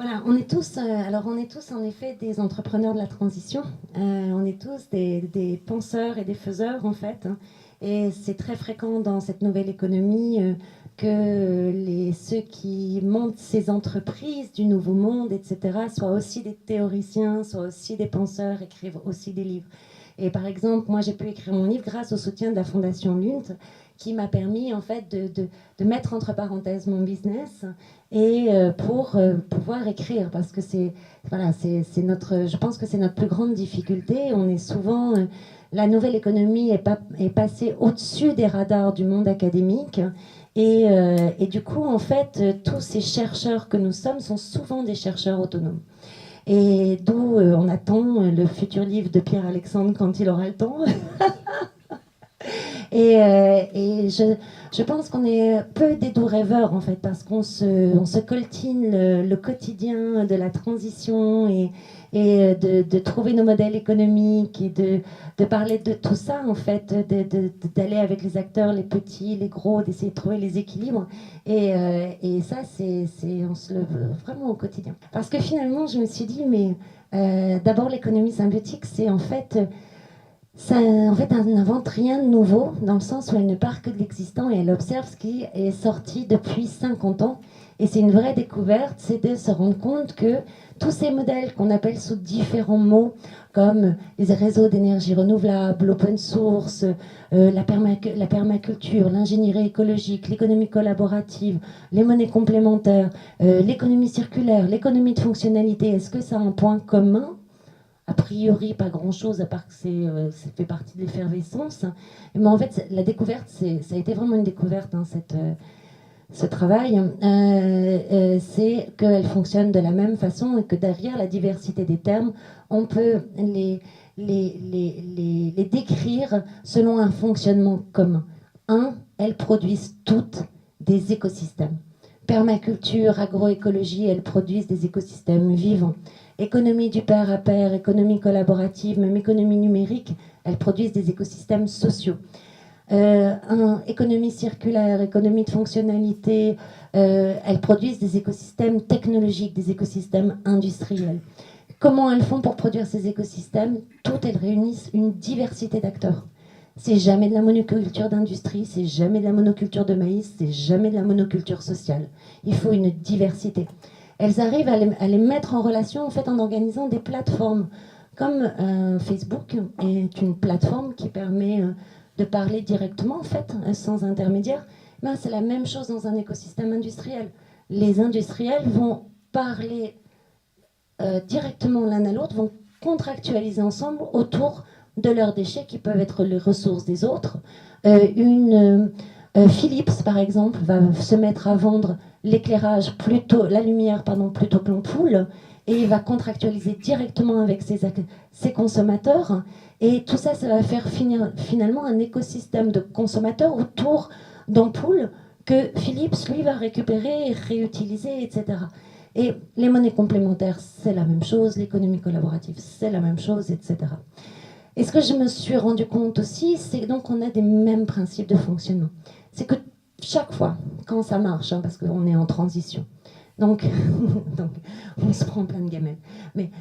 Voilà, on est tous en effet des entrepreneurs de la transition. On est tous des penseurs et des faiseurs en fait, hein. Et c'est très fréquent dans cette nouvelle économie que ceux qui montent ces entreprises du nouveau monde, etc., soient aussi des théoriciens, soient aussi des penseurs, écrivent aussi des livres. Et par exemple, moi j'ai pu écrire mon livre grâce au soutien de la Fondation Lunt, qui m'a permis en fait de mettre entre parenthèses mon business et pour pouvoir écrire, parce que c'est notre, je pense que c'est notre plus grande difficulté. On est souvent, la nouvelle économie est passée au-dessus des radars du monde académique, et du coup, en fait, tous ces chercheurs que nous sommes sont souvent des chercheurs autonomes. Et d'où on attend le futur livre de Pierre-Alexandre quand il aura le temps. Et je pense qu'on est peu des doux rêveurs, en fait, parce qu'on se coltine le quotidien de la transition et de trouver nos modèles économiques et de parler de tout ça, en fait, d'aller avec les acteurs, les petits, les gros, d'essayer de trouver les équilibres. Et ça, on se lève vraiment au quotidien. Parce que finalement, je me suis dit, mais d'abord, l'économie symbiotique, c'est en fait... Ça, en fait, elle n'invente rien de nouveau, dans le sens où elle ne part que de l'existant et elle observe ce qui est sorti depuis 50 ans. Et c'est une vraie découverte, c'est de se rendre compte que tous ces modèles qu'on appelle sous différents mots, comme les réseaux d'énergie renouvelable, l'open source, la permaculture, l'ingénierie écologique, l'économie collaborative, les monnaies complémentaires, l'économie circulaire, l'économie de fonctionnalité, est-ce que ça a un point commun? A priori, pas grand-chose, à part que ça fait partie de l'effervescence. Mais en fait, la découverte, ça a été vraiment une découverte, hein, ce travail. C'est qu'elle fonctionne de la même façon et que derrière la diversité des termes, on peut les décrire selon un fonctionnement commun. Elles produisent toutes des écosystèmes. Permaculture, agroécologie, elles produisent des écosystèmes vivants. Économie du pair à pair, économie collaborative, même économie numérique, elles produisent des écosystèmes sociaux. Économie circulaire, économie de fonctionnalité, elles produisent des écosystèmes technologiques, des écosystèmes industriels. Comment elles font pour produire ces écosystèmes? Toutes elles réunissent une diversité d'acteurs. C'est jamais de la monoculture d'industrie, c'est jamais de la monoculture de maïs, c'est jamais de la monoculture sociale. Il faut une diversité. Elles arrivent à les mettre en relation en fait en organisant des plateformes. Comme Facebook est une plateforme qui permet de parler directement en fait, sans intermédiaire, ben, c'est la même chose dans un écosystème industriel. Les industriels vont parler directement l'un à l'autre, vont contractualiser ensemble autour de leurs déchets qui peuvent être les ressources des autres. Philips, par exemple, va se mettre à vendre l'éclairage la lumière, plutôt que l'ampoule, et il va contractualiser directement avec ses consommateurs. Et tout ça, ça va faire finalement un écosystème de consommateurs autour d'ampoules que Philips, lui, va récupérer, réutiliser, etc. Et les monnaies complémentaires, c'est la même chose, l'économie collaborative, c'est la même chose, etc. Et ce que je me suis rendu compte aussi, c'est que donc on a des mêmes principes de fonctionnement. C'est que chaque fois, quand ça marche, hein, parce qu'on est en transition, donc, donc on se prend plein de gamelles, mais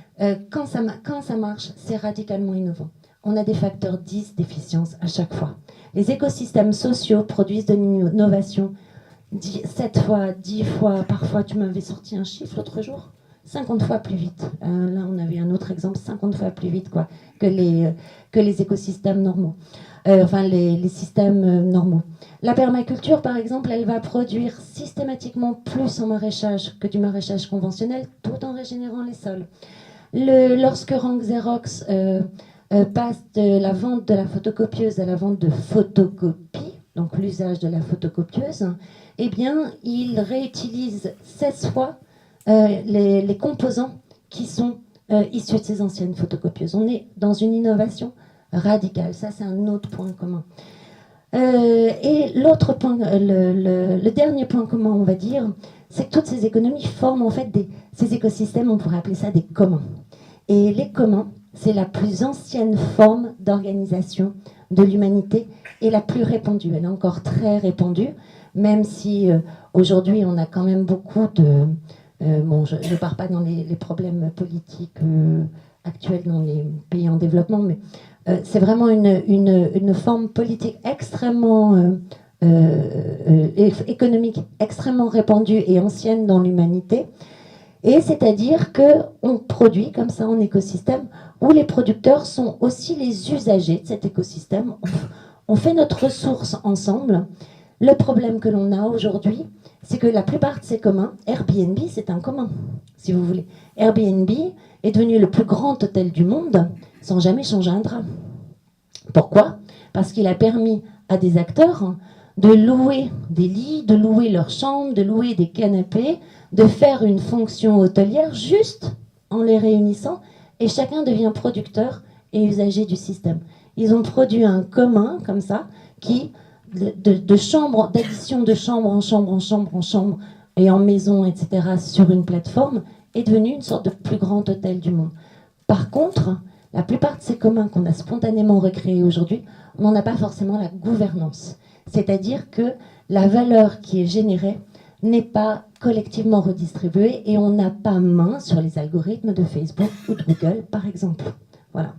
quand ça marche, c'est radicalement innovant. On a des facteurs 10 d'efficience à chaque fois. Les écosystèmes sociaux produisent de l'innovation 7 fois, 10 fois, parfois tu m'avais sorti un chiffre l'autre jour, 50 fois plus vite. Là, on avait un autre exemple, 50 fois plus vite quoi, que les écosystèmes normaux. Les systèmes normaux. La permaculture, par exemple, elle va produire systématiquement plus en maraîchage que du maraîchage conventionnel, tout en régénérant les sols. Lorsque Rank Xerox passe de la vente de la photocopieuse à la vente de photocopies, donc l'usage de la photocopieuse, eh bien, il réutilise 16 fois les composants qui sont issus de ces anciennes photocopieuses. On est dans une innovation radicale. Ça, c'est un autre point commun. Et l'autre point, le dernier point commun, on va dire, c'est que toutes ces économies forment en fait ces écosystèmes, on pourrait appeler ça des communs. Et les communs, c'est la plus ancienne forme d'organisation de l'humanité et la plus répandue. Elle est encore très répandue, même si aujourd'hui on a quand même beaucoup Bon, je ne pars pas dans les problèmes politiques actuels dans les pays en développement, mais c'est vraiment une forme politique extrêmement économique, extrêmement répandue et ancienne dans l'humanité. Et c'est-à-dire qu'on produit comme ça en écosystème où les producteurs sont aussi les usagers de cet écosystème. On fait notre ressource ensemble. Le problème que l'on a aujourd'hui, c'est que la plupart de ces communs, Airbnb, c'est un commun, si vous voulez. Airbnb est devenu le plus grand hôtel du monde sans jamais changer un drap. Pourquoi ? Parce qu'il a permis à des acteurs de louer des lits, de louer leurs chambres, de louer des canapés, de faire une fonction hôtelière juste en les réunissant, et chacun devient producteur et usager du système. Ils ont produit un commun comme ça qui de chambre, d'addition de chambre en chambre en chambre en chambre et en maison, etc., sur une plateforme, est devenu une sorte de plus grand hôtel du monde. Par contre, la plupart de ces communs qu'on a spontanément recréés aujourd'hui, on n'en a pas forcément la gouvernance. C'est-à-dire que la valeur qui est générée n'est pas collectivement redistribuée et on n'a pas main sur les algorithmes de Facebook ou de Google, par exemple. Voilà.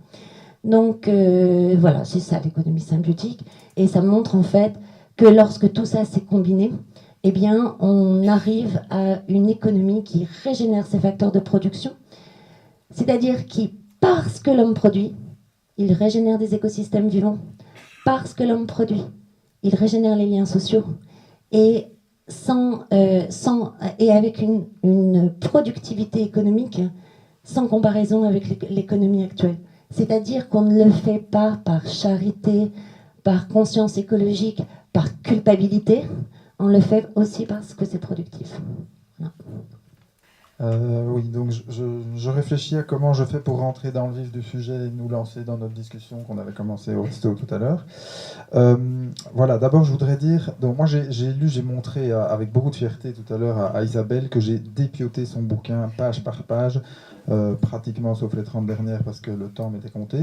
Donc voilà, c'est ça l'économie symbiotique. Et ça montre en fait que lorsque tout ça s'est combiné, eh bien, on arrive à une économie qui régénère ses facteurs de production, c'est-à-dire qui, parce que l'homme produit, il régénère des écosystèmes vivants. Parce que l'homme produit, il régénère les liens sociaux. Et, et avec une productivité économique sans comparaison avec l'économie actuelle. C'est-à-dire qu'on ne le fait pas par charité, par conscience écologique, par culpabilité. On le fait aussi parce que c'est productif. Voilà. Oui, donc je réfléchis à comment je fais pour rentrer dans le vif du sujet et nous lancer dans notre discussion qu'on avait commencé au resto tout à l'heure. Voilà, d'abord je voudrais dire, donc moi j'ai montré avec beaucoup de fierté tout à l'heure à Isabelle que j'ai dépioté son bouquin page par page, pratiquement sauf les 30 dernières parce que le temps m'était compté.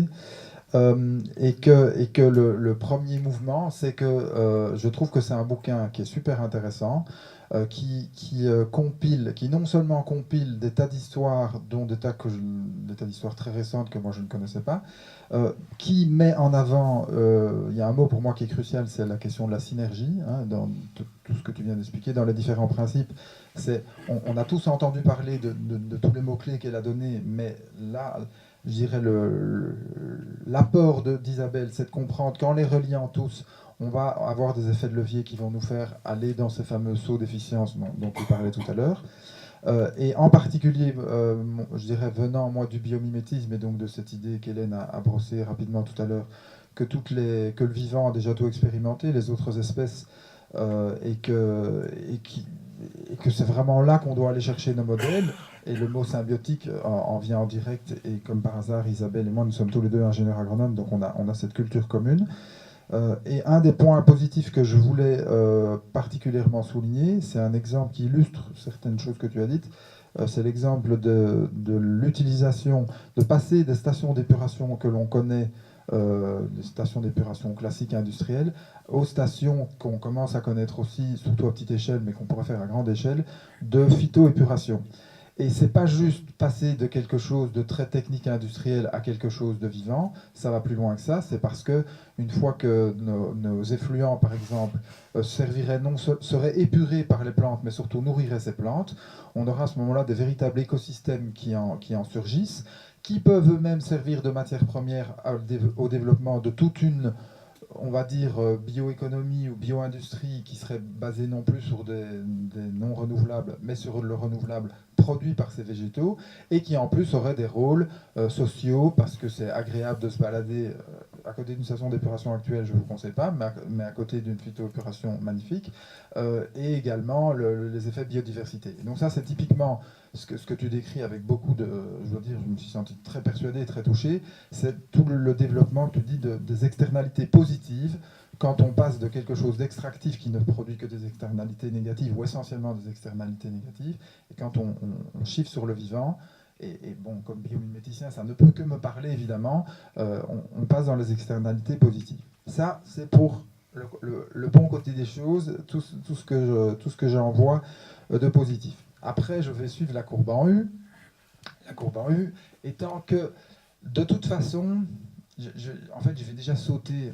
Et que le premier mouvement, c'est que je trouve que c'est un bouquin qui est super intéressant, qui compile, qui non seulement compile des tas d'histoires, dont des tas d'histoires très récentes que moi je ne connaissais pas, qui met en avant, il y a un mot pour moi qui est crucial, c'est la question de la synergie, hein, dans tout ce que tu viens d'expliquer, dans les différents principes. On a tous entendu parler de tous les mots-clés qu'elle a donnés, mais là, je dirais l'apport d'Isabelle, c'est de comprendre qu'en les reliant tous, on va avoir des effets de levier qui vont nous faire aller dans ces fameux sauts d'efficience dont tu parlais tout à l'heure. Et en particulier, je dirais, venant moi du biomimétisme et donc de cette idée qu'Hélène a brossée rapidement tout à l'heure, que le vivant a déjà tout expérimenté, les autres espèces, et que c'est vraiment là qu'on doit aller chercher nos modèles. Et le mot symbiotique en vient en direct. Et comme par hasard, Isabelle et moi, nous sommes tous les deux ingénieurs agronomes, donc on a cette culture commune. Et un des points positifs que je voulais particulièrement souligner, c'est un exemple qui illustre certaines choses que tu as dites. C'est l'exemple de l'utilisation, de passer des stations d'épuration que l'on connaît, des stations d'épuration classiques industrielles, aux stations qu'on commence à connaître aussi, surtout à petite échelle, mais qu'on pourrait faire à grande échelle, de phytoépuration. Et c'est pas juste passer de quelque chose de très technique et industriel à quelque chose de vivant, ça va plus loin que ça, c'est parce que une fois que nos effluents, par exemple, seraient épurés par les plantes, mais surtout nourriraient ces plantes, on aura à ce moment-là des véritables écosystèmes qui en surgissent, qui peuvent eux-mêmes servir de matière première au développement de toute une, on va dire, bioéconomie ou bioindustrie qui serait basée non plus sur des non renouvelables, mais sur le renouvelable produit par ces végétaux, et qui en plus aurait des rôles sociaux, parce que c'est agréable de se balader à côté d'une station d'épuration actuelle, je ne vous conseille pas, mais à côté d'une phytoépuration magnifique, et également les effets biodiversité. Et donc ça, c'est typiquement ce que tu décris avec beaucoup de, je dois dire, je me suis senti très persuadé, très touché, c'est tout le développement, tu dis, des externalités positives, quand on passe de quelque chose d'extractif qui ne produit que des externalités négatives, ou essentiellement des externalités négatives, et quand on chiffre sur le vivant, et bon, comme biomiméticien, ça ne peut que me parler, évidemment, on passe dans les externalités positives. Ça, c'est pour le bon côté des choses, tout ce que j'en vois de positif. Après, je vais suivre la courbe en U. La courbe en U étant que, de toute façon, en fait, je vais déjà sauter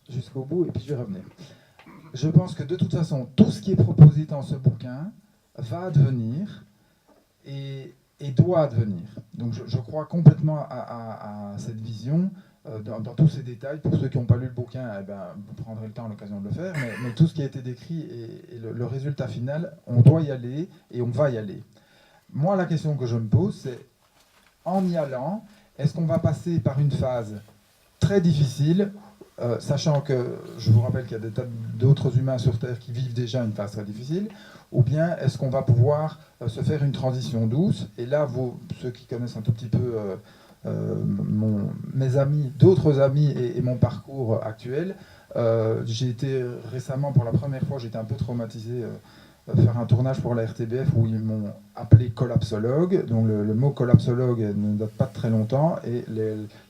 jusqu'au bout et puis je vais revenir. Je pense que de toute façon, tout ce qui est proposé dans ce bouquin va advenir et doit advenir. Donc je crois complètement à cette vision dans tous ces détails. Pour ceux qui n'ont pas lu le bouquin, eh ben, vous prendrez le temps à l'occasion de le faire. Mais tout ce qui a été décrit et le résultat final, on doit y aller et on va y aller. Moi, la question que je me pose, c'est en y allant, est-ce qu'on va passer par une phase très difficile, sachant que je vous rappelle qu'il y a des tas d'autres humains sur Terre qui vivent déjà une phase très difficile, ou bien est-ce qu'on va pouvoir se faire une transition douce? Et là, ceux qui connaissent un tout petit peu mes amis, d'autres amis et mon parcours actuel, j'ai été récemment, pour la première fois, j'étais un peu traumatisé faire un tournage pour la RTBF où ils m'ont appelé collapsologue. Donc le mot collapsologue ne date pas de très longtemps et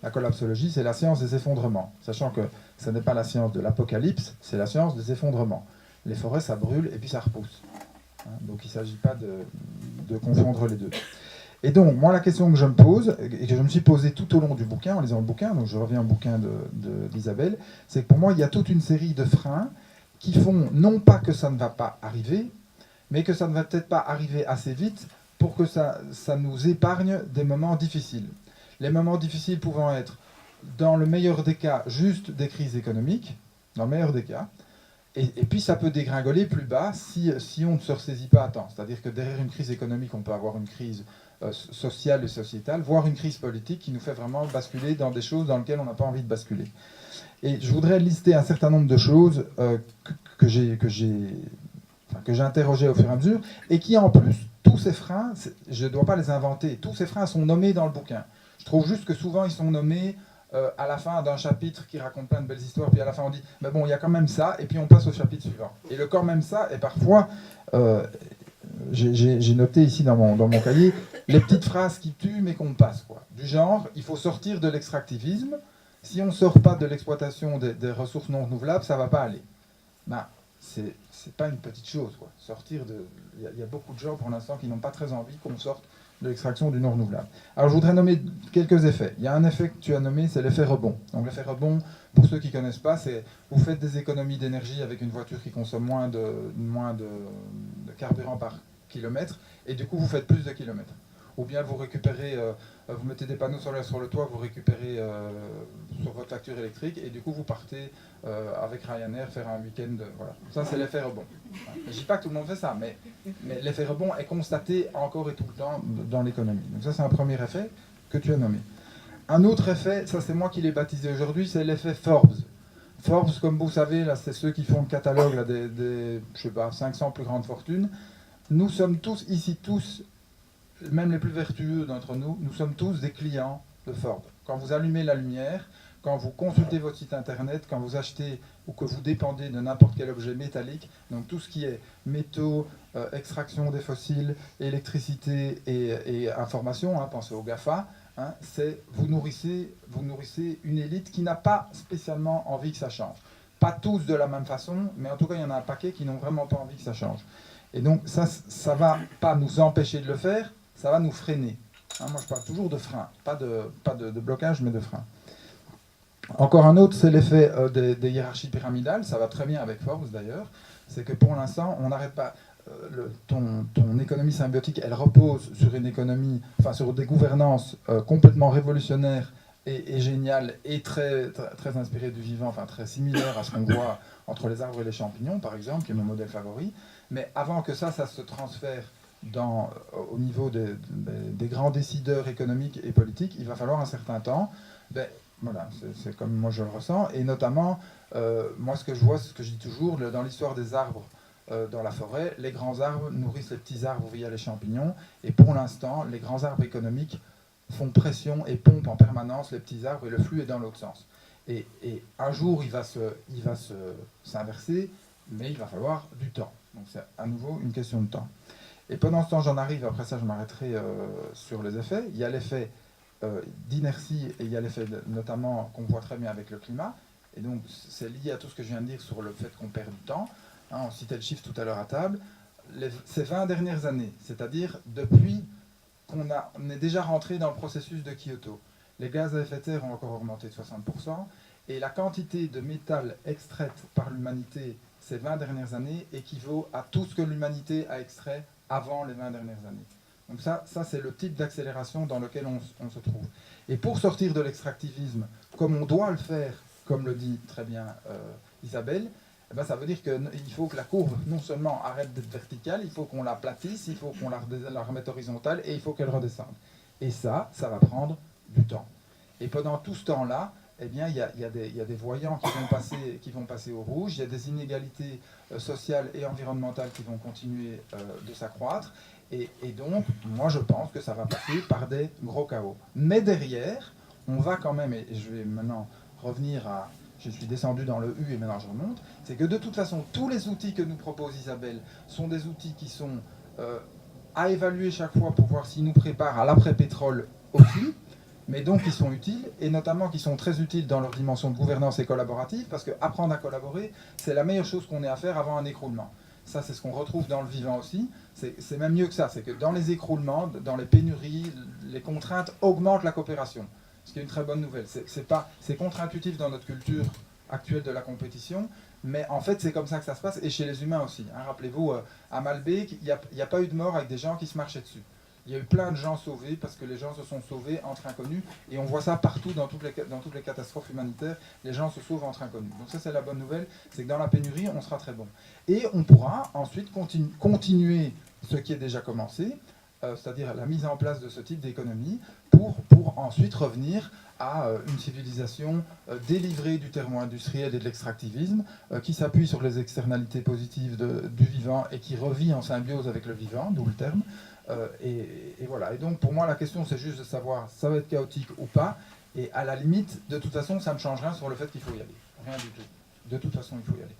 la collapsologie, c'est la science des effondrements. Sachant que ce n'est pas la science de l'apocalypse, c'est la science des effondrements. Les forêts, ça brûle et puis ça repousse. Donc il ne s'agit pas de confondre les deux. Et donc, moi, la question que je me pose, et que je me suis posée tout au long du bouquin, en lisant le bouquin, donc je reviens au bouquin d'Isabelle, c'est que pour moi, il y a toute une série de freins qui font non pas que ça ne va pas arriver, mais que ça ne va peut-être pas arriver assez vite pour que ça nous épargne des moments difficiles. Les moments difficiles pouvant être, dans le meilleur des cas, juste des crises économiques, dans le meilleur des cas, et puis ça peut dégringoler plus bas si on ne se ressaisit pas à temps. C'est-à-dire que derrière une crise économique, on peut avoir une crise sociale et sociétale, voire une crise politique qui nous fait vraiment basculer dans des choses dans lesquelles on n'a pas envie de basculer. Et je voudrais lister un certain nombre de choses que j'ai interrogées au fur et à mesure, et qui en plus, tous ces freins, je ne dois pas les inventer, tous ces freins sont nommés dans le bouquin. Je trouve juste que souvent ils sont nommés à la fin d'un chapitre qui raconte plein de belles histoires, puis à la fin on dit, mais bon, il y a quand même ça, et puis on passe au chapitre suivant. Et le quand même ça est parfois... j'ai noté ici dans mon cahier les petites phrases qui tuent mais qu'on passe, quoi. Du genre, il faut sortir de l'extractivisme. Si on ne sort pas de l'exploitation des ressources non renouvelables, ça ne va pas aller. Ben, c'est pas une petite chose, quoi. Sortir de... Il y a beaucoup de gens pour l'instant qui n'ont pas très envie qu'on sorte de l'extraction du non renouvelable. Alors je voudrais nommer quelques effets. Il y a un effet que tu as nommé, c'est l'effet rebond. Donc l'effet rebond, pour ceux qui ne connaissent pas, c'est vous faites des économies d'énergie avec une voiture qui consomme moins de carburant par kilomètre, et du coup vous faites plus de kilomètres. Ou bien vous récupérez, vous mettez des panneaux solaires sur le toit, vous récupérez sur votre facture électrique, et du coup vous partez avec Ryanair faire un week-end. Voilà. Ça c'est l'effet rebond. Je ne dis pas que tout le monde fait ça, mais l'effet rebond est constaté encore et tout le temps dans l'économie. Donc ça c'est un premier effet que tu as nommé. Un autre effet, ça c'est moi qui l'ai baptisé aujourd'hui, c'est l'effet Forbes. Forbes, comme vous savez, là c'est ceux qui font le catalogue là, des je sais pas, 500 plus grandes fortunes. Nous sommes tous ici, même les plus vertueux d'entre nous, nous sommes tous des clients de Forbes. Quand vous allumez la lumière, quand vous consultez votre site internet, quand vous achetez ou que vous dépendez de n'importe quel objet métallique, donc tout ce qui est métaux, extraction des fossiles, électricité et information, hein, pensez au GAFA, hein, vous nourrissez une élite qui n'a pas spécialement envie que ça change. Pas tous de la même façon, mais en tout cas il y en a un paquet qui n'ont vraiment pas envie que ça change. Et donc ça ne va pas nous empêcher de le faire, ça va nous freiner. Hein, moi je parle toujours de frein, pas de blocage, mais de frein. Encore un autre, c'est l'effet des hiérarchies pyramidales, ça va très bien avec Forbes d'ailleurs, c'est que pour l'instant on n'arrête pas, ton économie symbiotique, elle repose sur une économie, enfin sur des gouvernances complètement révolutionnaires et géniales et très, très, très inspirées du vivant, enfin très similaires à ce qu'on voit entre les arbres et les champignons par exemple, qui est mon modèle favori. Mais avant que ça se transfère au niveau des grands décideurs économiques et politiques, il va falloir un certain temps. Voilà, c'est comme moi je le ressens. Et notamment, moi ce que je vois, c'est ce que je dis toujours, dans l'histoire des arbres dans la forêt, les grands arbres nourrissent les petits arbres via les champignons. Et pour l'instant, les grands arbres économiques font pression et pompent en permanence les petits arbres et le flux est dans l'autre sens. Et un jour, il va s'inverser, mais il va falloir du temps. Donc c'est à nouveau une question de temps. Et pendant ce temps, j'en arrive, après ça je m'arrêterai sur les effets. Il y a l'effet d'inertie et il y a l'effet notamment qu'on voit très bien avec le climat. Et donc c'est lié à tout ce que je viens de dire sur le fait qu'on perd du temps. Hein, on citait le chiffre tout à l'heure à table. ces 20 dernières années, c'est-à-dire depuis on est déjà rentré dans le processus de Kyoto. Les gaz à effet de serre ont encore augmenté de 60%, et la quantité de métal extraite par l'humanité ces 20 dernières années équivaut à tout ce que l'humanité a extrait avant les 20 dernières années. Donc ça c'est le type d'accélération dans lequel on se trouve. Et pour sortir de l'extractivisme, comme on doit le faire, comme le dit très bien Isabelle, eh ben ça veut dire qu'il faut que la courbe non seulement arrête d'être verticale, il faut qu'on la platisse, il faut qu'on la remette horizontale, et il faut qu'elle redescende. Et ça va prendre du temps. Et pendant tout ce temps-là, eh bien, il y a des voyants qui vont passer au rouge, il y a des inégalités sociales et environnementales qui vont continuer de s'accroître. Et donc, moi, je pense que ça va passer par des gros chaos. Mais derrière, on va quand même, et je vais maintenant revenir à... Je suis descendu dans le U et maintenant je remonte. C'est que de toute façon, tous les outils que nous propose Isabelle sont des outils qui sont à évaluer chaque fois pour voir s'ils nous préparent à l'après-pétrole aussi, mais donc qui sont utiles, et notamment qui sont très utiles dans leur dimension de gouvernance et collaborative, parce qu'apprendre à collaborer, c'est la meilleure chose qu'on ait à faire avant un écroulement. Ça, c'est ce qu'on retrouve dans le vivant aussi. C'est même mieux que ça, c'est que dans les écroulements, dans les pénuries, les contraintes augmentent la coopération. Ce qui est une très bonne nouvelle. C'est contre-intuitif dans notre culture actuelle de la compétition, mais en fait c'est comme ça que ça se passe, et chez les humains aussi. Hein. Rappelez-vous, à Malbec, il n'y a pas eu de mort avec des gens qui se marchaient dessus. Il y a eu plein de gens sauvés parce que les gens se sont sauvés entre inconnus, et on voit ça partout dans toutes les catastrophes humanitaires, les gens se sauvent entre inconnus. Donc ça c'est la bonne nouvelle, c'est que dans la pénurie on sera très bon. Et on pourra ensuite continuer ce qui est déjà commencé, c'est-à-dire la mise en place de ce type d'économie, pour ensuite revenir à une civilisation délivrée du terreau industriel et de l'extractivisme, qui s'appuie sur les externalités positives du vivant et qui revit en symbiose avec le vivant, d'où le terme. Et voilà. Et donc pour moi la question c'est juste de savoir ça va être chaotique ou pas, et à la limite de toute façon ça ne change rien sur le fait qu'il faut y aller. Rien du tout. De toute façon il faut y aller.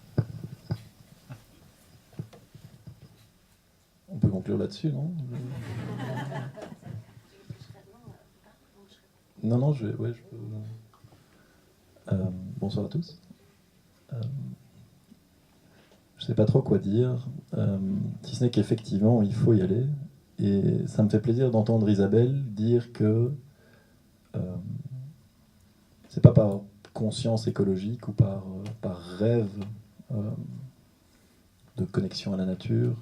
On peut conclure là-dessus, non? Non, je peux. Bonsoir à tous. Je ne sais pas trop quoi dire, si ce n'est qu'effectivement, il faut y aller. Et ça me fait plaisir d'entendre Isabelle dire que c'est pas par conscience écologique ou par rêve de connexion à la nature.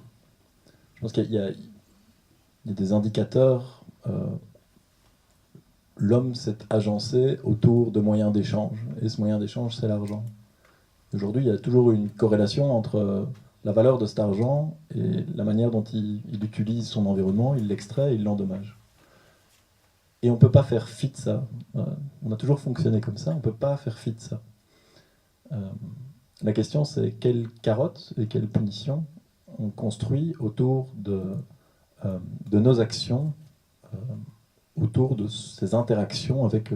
Je pense qu'il y a des indicateurs. L'homme s'est agencé autour de moyens d'échange, et ce moyen d'échange, c'est l'argent. Aujourd'hui, il y a toujours une corrélation entre la valeur de cet argent et la manière dont il utilise son environnement, il l'extrait, il l'endommage. Et on ne peut pas faire fi de ça. On a toujours fonctionné comme ça, on ne peut pas faire fi de ça. La question, c'est quelle carotte et quelle punition on construit autour de nos actions, autour de ces interactions avec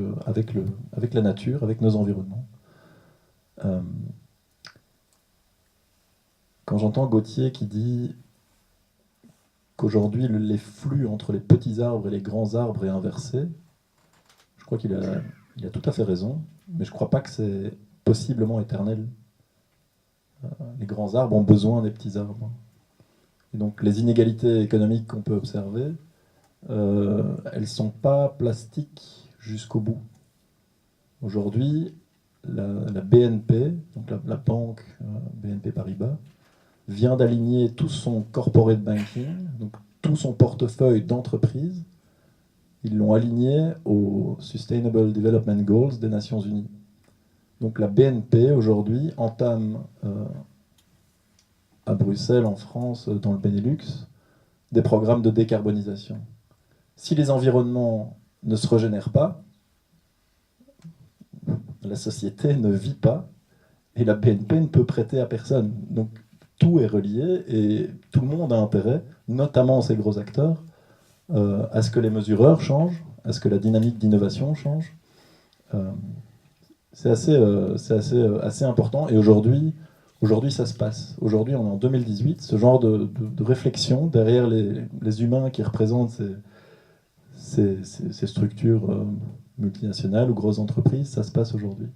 la nature, avec nos environnements. Quand j'entends Gauthier qui dit qu'aujourd'hui les flux entre les petits arbres et les grands arbres est inversé, je crois qu'il a tout à fait raison, mais je ne crois pas que c'est possiblement éternel. Les grands arbres ont besoin des petits arbres. Et donc les inégalités économiques qu'on peut observer, elles ne sont pas plastiques jusqu'au bout. Aujourd'hui, la BNP, donc la banque BNP Paribas, vient d'aligner tout son corporate banking, donc tout son portefeuille d'entreprises, ils l'ont aligné aux Sustainable Development Goals des Nations Unies. Donc la BNP, aujourd'hui, entame à Bruxelles, en France, dans le Benelux, des programmes de décarbonisation. Si les environnements ne se régénèrent pas, la société ne vit pas, et la BNP ne peut prêter à personne. Donc tout est relié, et tout le monde a intérêt, notamment ces gros acteurs, à ce que les mesureurs changent, à ce que la dynamique d'innovation change. C'est assez important, et aujourd'hui ça se passe. Aujourd'hui, on est en 2018, ce genre de réflexion derrière les humains qui représentent ces structures multinationales ou grosses entreprises, ça se passe aujourd'hui.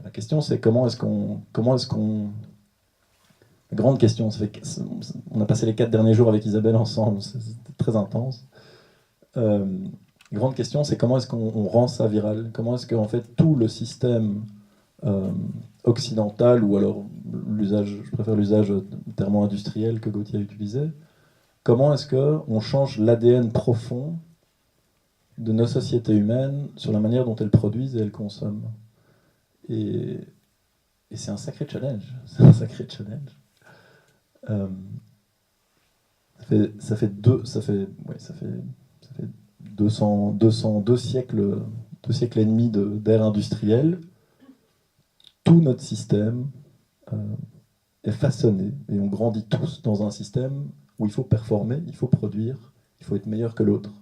La question, c'est comment est-ce qu'on grande question, on a passé les 4 derniers jours avec Isabelle ensemble, c'était très intense. Grande question, c'est comment est-ce qu'on rend ça viral? Comment est-ce qu'en fait tout le système occidental, ou alors je préfère l'usage thermo-industriel que Gauthier a utilisé, comment est-ce qu'on change l'ADN profond de nos sociétés humaines sur la manière dont elles produisent et elles consomment? Et c'est un sacré challenge. C'est un sacré challenge. Ça fait 2 siècles et demi d'ère industrielle. Tout notre système est façonné, et on grandit tous dans un système où il faut performer, il faut produire, il faut être meilleur que l'autre.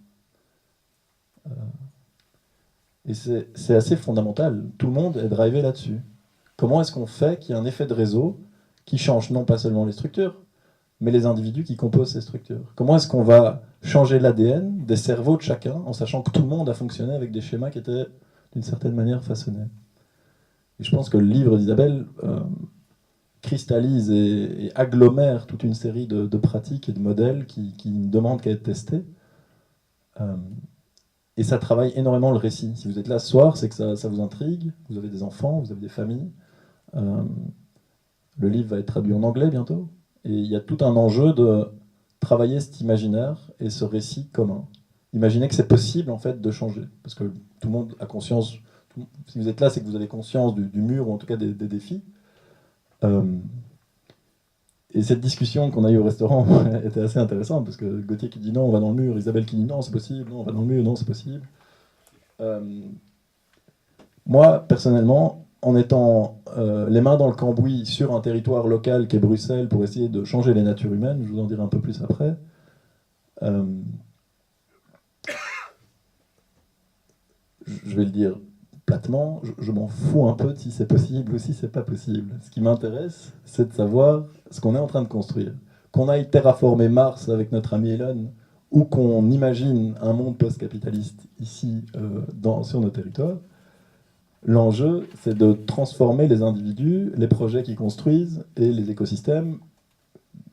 Et c'est assez fondamental. Tout le monde est drivé là-dessus. Comment est-ce qu'on fait qu'il y ait un effet de réseau qui change non pas seulement les structures, mais les individus qui composent ces structures? Comment est-ce qu'on va changer l'ADN des cerveaux de chacun en sachant que tout le monde a fonctionné avec des schémas qui étaient d'une certaine manière façonnés? Et je pense que le livre d'Isabelle cristallise et agglomère toute une série de pratiques et de modèles qui ne demandent qu'à être testés. Et ça travaille énormément le récit. Si vous êtes là ce soir, c'est que ça vous intrigue, vous avez des enfants, vous avez des familles. Le livre va être traduit en anglais bientôt. Et il y a tout un enjeu de travailler cet imaginaire et ce récit commun. Imaginez que c'est possible en fait de changer. Parce que tout le monde a conscience, si vous êtes là, c'est que vous avez conscience du mur, ou en tout cas des défis. Et cette discussion qu'on a eue au restaurant était assez intéressante, parce que Gauthier qui dit non, on va dans le mur, Isabelle qui dit non, c'est possible, non, on va dans le mur, non, c'est possible. Moi, personnellement, en étant les mains dans le cambouis sur un territoire local qui est Bruxelles pour essayer de changer les natures humaines, je vous en dirai un peu plus après, je vais le dire platement, je m'en fous un peu de si c'est possible ou si c'est pas possible. Ce qui m'intéresse, c'est de savoir ce qu'on est en train de construire. Qu'on aille terraformer Mars avec notre ami Elon, ou qu'on imagine un monde post-capitaliste ici, sur nos territoires, l'enjeu, c'est de transformer les individus, les projets qu'ils construisent et les écosystèmes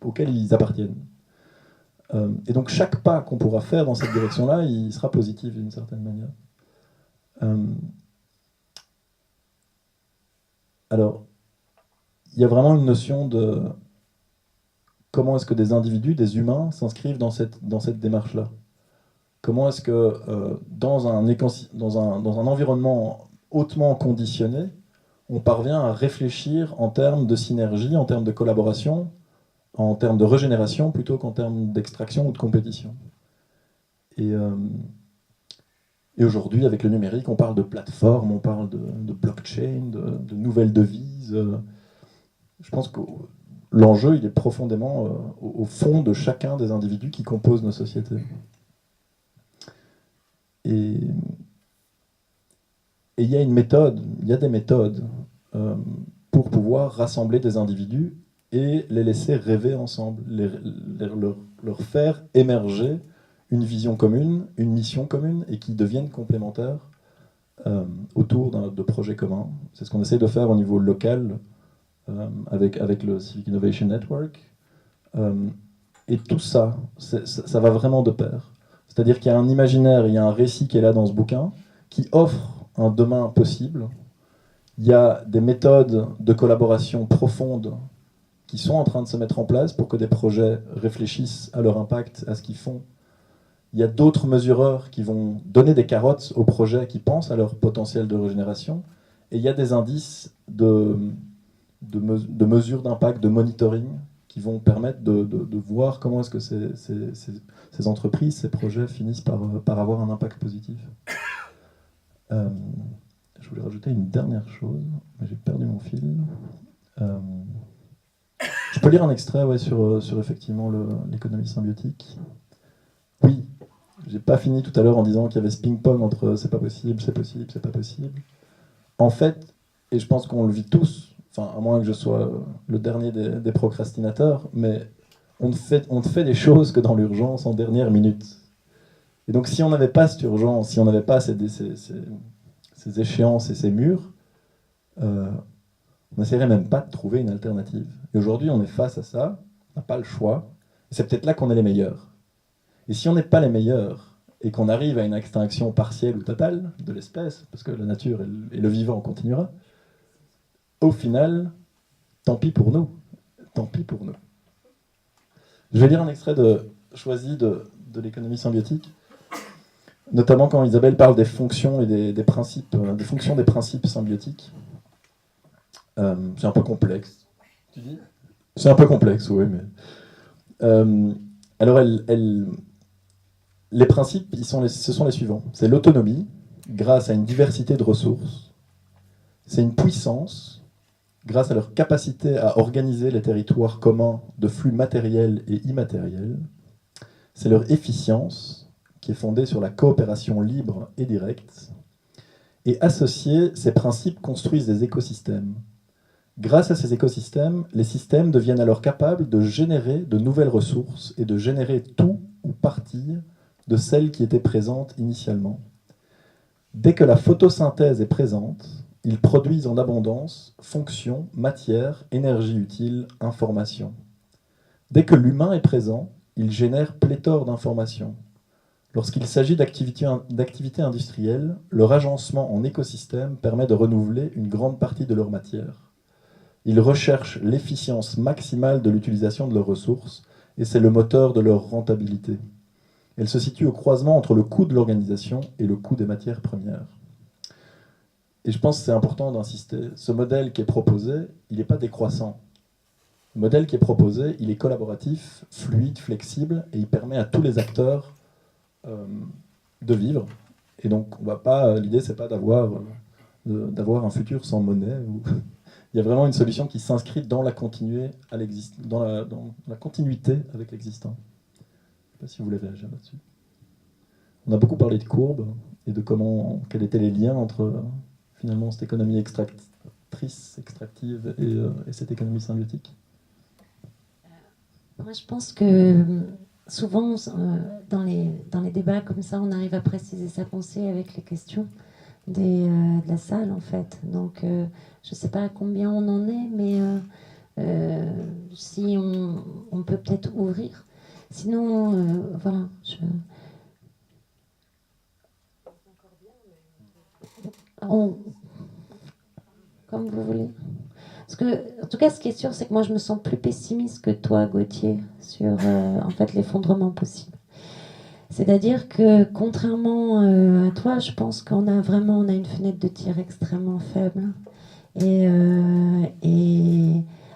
auxquels ils appartiennent. Et donc chaque pas qu'on pourra faire dans cette direction-là, il sera positif d'une certaine manière. Alors, il y a vraiment une notion de comment est-ce que des individus, des humains, s'inscrivent dans cette démarche-là. Comment est-ce que dans un environnement hautement conditionné, on parvient à réfléchir en termes de synergie, en termes de collaboration, en termes de régénération, plutôt qu'en termes d'extraction ou de compétition. Et aujourd'hui, avec le numérique, on parle de plateforme, on parle de blockchain, de nouvelles devises. Je pense que l'enjeu, il est profondément au fond de chacun des individus qui composent nos sociétés. Et il y a des méthodes pour pouvoir rassembler des individus et les laisser rêver ensemble, leur faire émerger une vision commune, une mission commune, et qui deviennent complémentaires autour de projets communs. C'est ce qu'on essaie de faire au niveau local avec le Civic Innovation Network. Et tout ça, ça va vraiment de pair. C'est-à-dire qu'il y a un imaginaire, il y a un récit qui est là dans ce bouquin, qui offre un demain possible. Il y a des méthodes de collaboration profondes qui sont en train de se mettre en place pour que des projets réfléchissent à leur impact, à ce qu'ils font. Il y a d'autres mesureurs qui vont donner des carottes aux projets qui pensent à leur potentiel de régénération. Et il y a des indices de mesures d'impact, de monitoring, qui vont permettre de voir comment est-ce que ces entreprises, ces projets finissent par avoir un impact positif. Je voulais rajouter une dernière chose, mais j'ai perdu mon fil. Je peux lire un extrait sur effectivement l'économie symbiotique. Oui, j'ai pas fini tout à l'heure en disant qu'il y avait ce ping-pong entre c'est pas possible, c'est possible, c'est pas possible. En fait, et je pense qu'on le vit tous, enfin, à moins que je sois le dernier des procrastinateurs, mais on ne fait des choses que dans l'urgence en dernière minute. Et donc si on n'avait pas cette urgence, si on n'avait pas ces échéances et ces murs, On n'essaierait même pas de trouver une alternative. Et aujourd'hui, on est face à ça, on n'a pas le choix, et c'est peut-être là qu'on est les meilleurs. Et si on n'est pas les meilleurs, et qu'on arrive à une extinction partielle ou totale de l'espèce, parce que la nature et le vivant continuera, au final, tant pis pour nous. Tant pis pour nous. Je vais lire un extrait choisi de l'économie symbiotique, notamment quand Isabelle parle des fonctions et des principes, des fonctions des principes symbiotiques. C'est un peu complexe. Tu dis ? C'est un peu complexe, oui, mais... alors, les principes, ce sont les suivants. C'est l'autonomie, grâce à une diversité de ressources. C'est une puissance, grâce à leur capacité à organiser les territoires communs de flux matériels et immatériels. C'est leur efficience, qui est fondée sur la coopération libre et directe. Et associés, ces principes construisent des écosystèmes. Grâce à ces écosystèmes, les systèmes deviennent alors capables de générer de nouvelles ressources et de générer tout ou partie de celles qui étaient présentes initialement. Dès que la photosynthèse est présente, ils produisent en abondance fonctions, matière, énergie utile, information. Dès que l'humain est présent, il génère pléthore d'informations. Lorsqu'il s'agit d'activités industrielles, leur agencement en écosystème permet de renouveler une grande partie de leur matière. Ils recherchent l'efficience maximale de l'utilisation de leurs ressources, et c'est le moteur de leur rentabilité. Elle se situe au croisement entre le coût de l'organisation et le coût des matières premières. Et je pense que c'est important d'insister. Ce modèle qui est proposé, il n'est pas décroissant. Le modèle qui est proposé, il est collaboratif, fluide, flexible, et il permet à tous les acteurs de vivre. Et donc, l'idée, c'est pas d'avoir un futur sans monnaie. Il y a vraiment une solution qui s'inscrit dans la continuité avec l'existant. Je ne sais pas si vous voulez réagir là-dessus. On a beaucoup parlé de courbes et de quels étaient les liens entre finalement cette économie extractive et cette économie symbiotique. Moi, je pense que souvent, dans les débats comme ça, on arrive à préciser sa pensée avec les questions de la salle, en fait. Donc, je ne sais pas à combien on en est, mais si on peut peut-être ouvrir. Sinon, voilà. Comme vous voulez. Parce que, en tout cas, ce qui est sûr, c'est que moi, je me sens plus pessimiste que toi, Gauthier, sur en fait, l'effondrement possible. C'est-à-dire que, contrairement à toi, je pense qu'on a une fenêtre de tir extrêmement faible.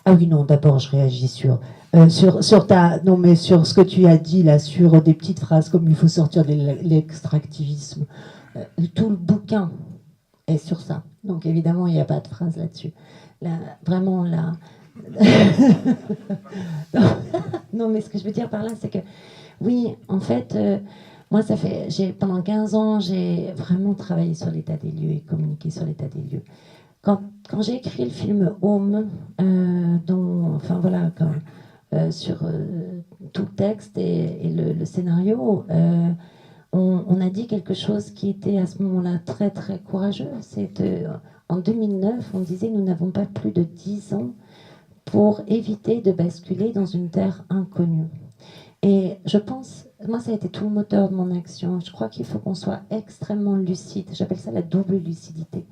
Ah oui, non, d'abord, je réagis sur ce que tu as dit, là, sur des petites phrases comme il faut sortir de l'extractivisme. Tout le bouquin est sur ça. Donc, évidemment, il n'y a pas de phrase là-dessus. Vraiment, là... non, mais ce que je veux dire par là, c'est que, oui, en fait, moi, pendant 15 ans, j'ai vraiment travaillé sur l'état des lieux et communiqué sur l'état des lieux. Quand j'ai écrit le film Home, sur tout le texte et le scénario, on a dit quelque chose qui était à ce moment-là très très courageux. En 2009, on disait nous n'avons pas plus de 10 ans pour éviter de basculer dans une terre inconnue. Et je pense, moi ça a été tout le moteur de mon action. Je crois qu'il faut qu'on soit extrêmement lucide. J'appelle ça la double lucidité.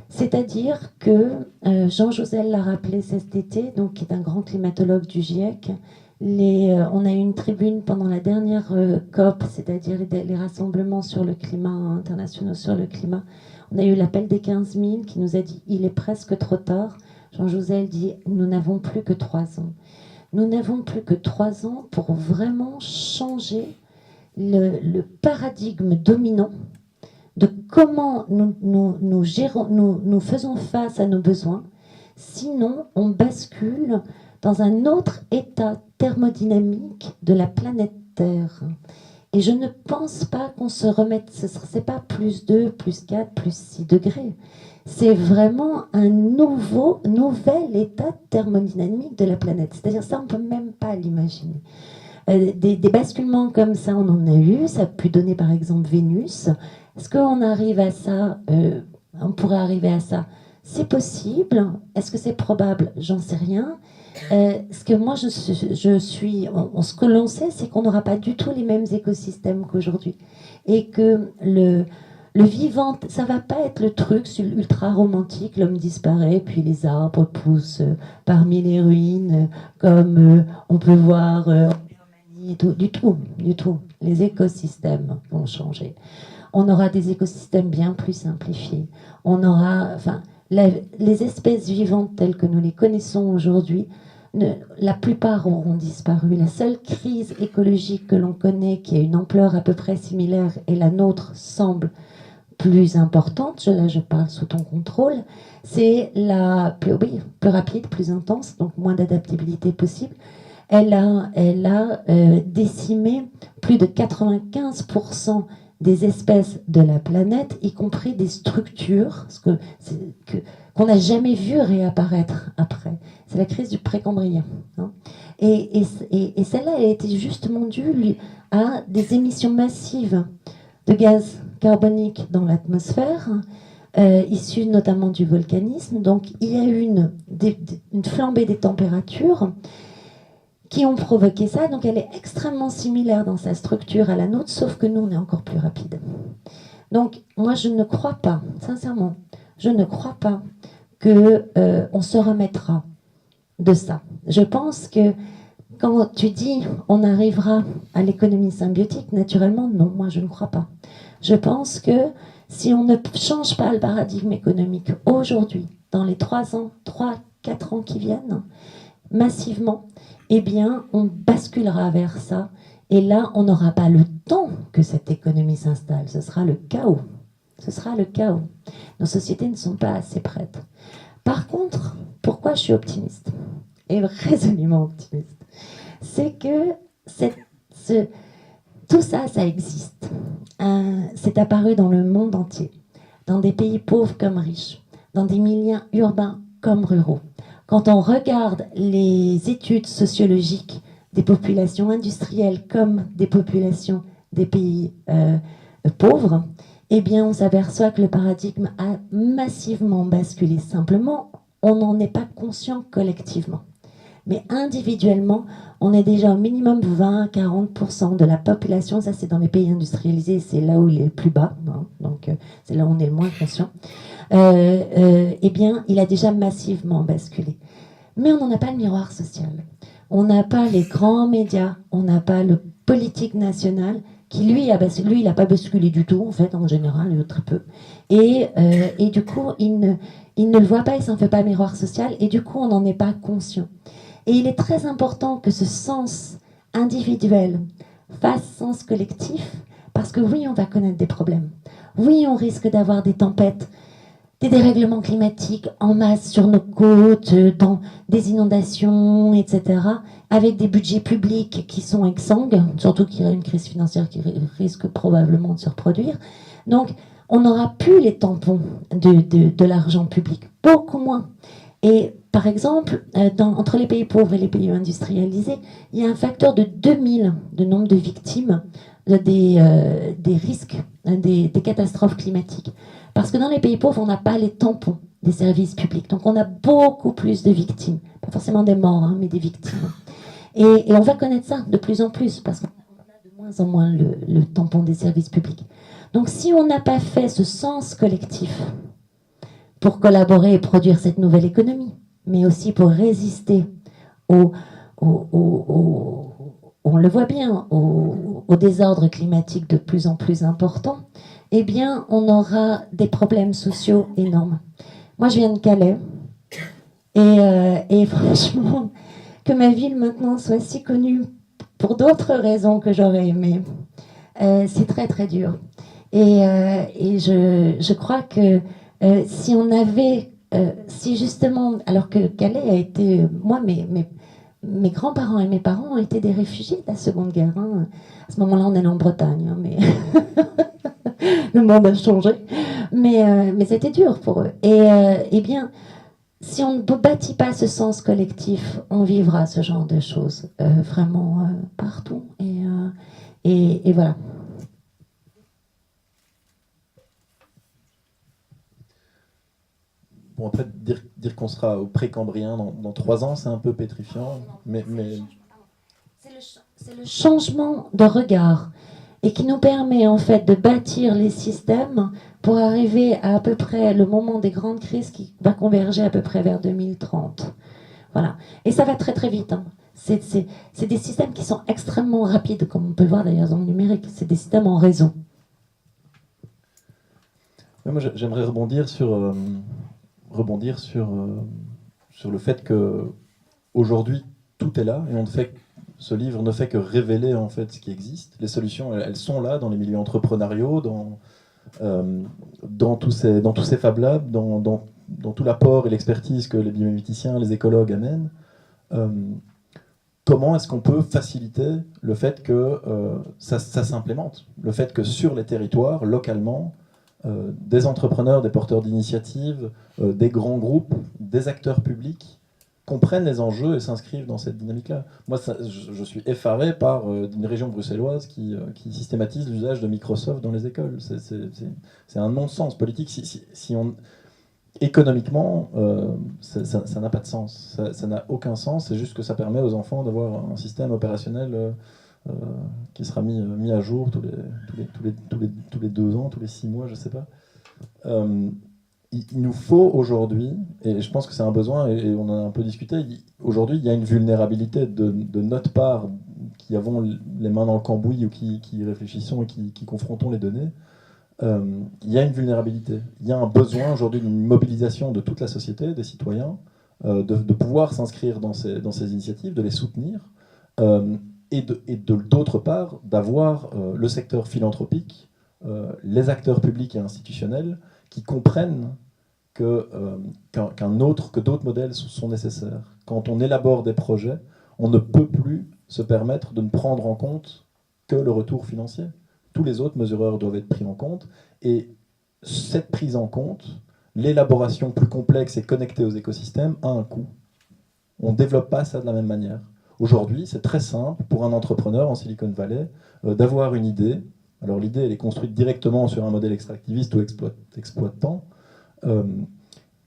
C'est-à-dire que Jean Jouzel l'a rappelé cet été, donc, qui est un grand climatologue du GIEC. On a eu une tribune pendant la dernière COP, c'est-à-dire les rassemblements sur le climat, internationaux sur le climat. On a eu l'appel des 15 000 qui nous a dit « il est presque trop tard ». Jean Jouzel dit « nous n'avons plus que 3 ans ». Nous n'avons plus que 3 ans pour vraiment changer le paradigme dominant de comment nous faisons face à nos besoins. Sinon, on bascule dans un autre état thermodynamique de la planète Terre. Et je ne pense pas qu'on se remette, c'est pas plus 2, plus 4, plus 6 degrés. C'est vraiment un nouvel état thermodynamique de la planète. C'est-à-dire ça, on ne peut même pas l'imaginer. Des basculements comme ça, on en a eu. Ça a pu donner par exemple Vénus. Est-ce qu'on arrive à ça On pourrait arriver à ça C'est possible. Est-ce que c'est probable? J'en sais rien. Ce que moi, ce que l'on sait, c'est qu'on n'aura pas du tout les mêmes écosystèmes qu'aujourd'hui. Et que le vivant, ça va pas être le truc ultra romantique, l'homme disparaît, puis les arbres poussent parmi les ruines, comme on peut voir en Birmanie et tout. Du tout. Les écosystèmes vont changer. On aura des écosystèmes bien plus simplifiés. On aura, enfin, les espèces vivantes telles que nous les connaissons aujourd'hui, la plupart auront disparu. La seule crise écologique que l'on connaît, qui a une ampleur à peu près similaire, et la nôtre semble plus importante, là je parle sous ton contrôle, c'est la plus rapide, plus intense, donc moins d'adaptabilité possible. Elle a décimé plus de 95% des espèces de la planète, y compris des structures qu'on n'a jamais vu réapparaître après. C'est la crise du précambrien. Hein. Et celle-là a été justement due à des émissions massives de gaz carbonique dans l'atmosphère, issues notamment du volcanisme. Donc il y a eu une flambée des températures qui ont provoqué ça. Donc elle est extrêmement similaire dans sa structure à la nôtre, sauf que nous, on est encore plus rapide. Donc moi, je ne crois pas, sincèrement, je ne crois pas qu'on se remettra de ça. Je pense que quand tu dis on arrivera à l'économie symbiotique, naturellement, non, moi je ne crois pas. Je pense que si on ne change pas le paradigme économique aujourd'hui, dans les 3 ans, 3, 4 ans qui viennent, massivement, eh bien, on basculera vers ça. Et là, on n'aura pas le temps que cette économie s'installe. Ce sera le chaos. Ce sera le chaos. Nos sociétés ne sont pas assez prêtes. Par contre, pourquoi je suis optimiste? Et résolument optimiste. C'est que tout ça, ça existe. C'est apparu dans le monde entier. Dans des pays pauvres comme riches. Dans des milieux urbains comme ruraux. Quand on regarde les études sociologiques des populations industrielles comme des populations des pays pauvres, eh bien, on s'aperçoit que le paradigme a massivement basculé. Simplement, on n'en est pas conscient collectivement. Mais individuellement, on est déjà au minimum 20-40% de la population. Ça, c'est dans les pays industrialisés, c'est là où il est le plus bas. Hein, donc, c'est là où on est le moins conscient. Eh bien, il a déjà massivement basculé. Mais on n'en a pas le miroir social. On n'a pas les grands médias, on n'a pas le politique national qui, lui, il n'a pas basculé du tout, en fait, en général, très peu. Et du coup, il ne le voit pas, il ne s'en fait pas miroir social, et du coup, on n'en est pas conscient. Et il est très important que ce sens individuel fasse sens collectif, parce que oui, on va connaître des problèmes. Oui, on risque d'avoir des tempêtes, des dérèglements climatiques en masse sur nos côtes, dans des inondations, etc., avec des budgets publics qui sont exsangues, surtout qu'il y a une crise financière qui risque probablement de se reproduire. Donc, on n'aura plus les tampons de l'argent public, beaucoup moins. Et par exemple, entre les pays pauvres et les pays industrialisés, il y a un facteur de 2000 de nombre de victimes des risques, des catastrophes climatiques. Parce que dans les pays pauvres, on n'a pas les tampons des services publics. Donc on a beaucoup plus de victimes. Pas forcément des morts, hein, mais des victimes. Et on va connaître ça de plus en plus, parce qu'on a de moins en moins le tampon des services publics. Donc si on n'a pas fait ce sens collectif pour collaborer et produire cette nouvelle économie, mais aussi pour résister on le voit bien, au désordre climatique de plus en plus important, eh bien, on aura des problèmes sociaux énormes. Moi, je viens de Calais, et franchement, que ma ville maintenant soit si connue pour d'autres raisons que j'aurais aimé, c'est très très dur. Et je crois que si on avait, si justement, alors que Calais a été, moi, mes grands-parents et mes parents ont été des réfugiés de la Seconde Guerre. Hein. À ce moment-là, on est en Bretagne, hein, mais le monde a changé. Mais c'était dur pour eux. Et eh bien, si on ne bâtit pas ce sens collectif, on vivra ce genre de choses vraiment partout. Et voilà. Bon, Bon, après, dire qu'on sera au précambrien dans 3 ans, c'est un peu pétrifiant, mais... C'est le changement de regard et qui nous permet en fait de bâtir les systèmes pour arriver à peu près le moment des grandes crises qui va converger à peu près vers 2030. Voilà. Et ça va très très vite. Hein. C'est des systèmes qui sont extrêmement rapides, comme on peut le voir d'ailleurs dans le numérique. C'est des systèmes en réseau. Moi, j'aimerais rebondir sur le fait que aujourd'hui tout est là et ce livre ne fait que révéler en fait ce qui existe. Les solutions, elles sont là dans les milieux entrepreneuriaux, dans tous ces Fab Labs, dans tout l'apport et l'expertise que les biomiméticiens, les écologues amènent. Comment est-ce qu'on peut faciliter le fait que ça s'implémente, le fait que sur les territoires, localement, des entrepreneurs, des porteurs d'initiatives, des grands groupes, des acteurs publics comprennent les enjeux et s'inscrivent dans cette dynamique-là. Moi, je suis effaré par une région bruxelloise qui systématise l'usage de Microsoft dans les écoles. C'est un non-sens politique. Si on... Économiquement, ça n'a pas de sens. Ça n'a aucun sens. C'est juste que ça permet aux enfants d'avoir un système opérationnel qui sera mis à jour tous les 2 ans, tous les 6 mois, je ne sais pas. Il nous faut aujourd'hui, et je pense que c'est un besoin, et on en a un peu discuté, aujourd'hui il y a une vulnérabilité de notre part, qui avons les mains dans le cambouis ou qui réfléchissons et qui confrontons les données. Il y a une vulnérabilité. Il y a un besoin aujourd'hui d'une mobilisation de toute la société, des citoyens, de pouvoir s'inscrire dans ces initiatives, de les soutenir, et d'autre part, d'avoir le secteur philanthropique, les acteurs publics et institutionnels qui comprennent que d'autres modèles sont nécessaires. Quand on élabore des projets, on ne peut plus se permettre de ne prendre en compte que le retour financier. Tous les autres mesureurs doivent être pris en compte, et cette prise en compte, l'élaboration plus complexe et connectée aux écosystèmes, a un coût. On ne développe pas ça de la même manière. Aujourd'hui, c'est très simple pour un entrepreneur en Silicon Valley d'avoir une idée. Alors l'idée, elle est construite directement sur un modèle extractiviste ou exploitant,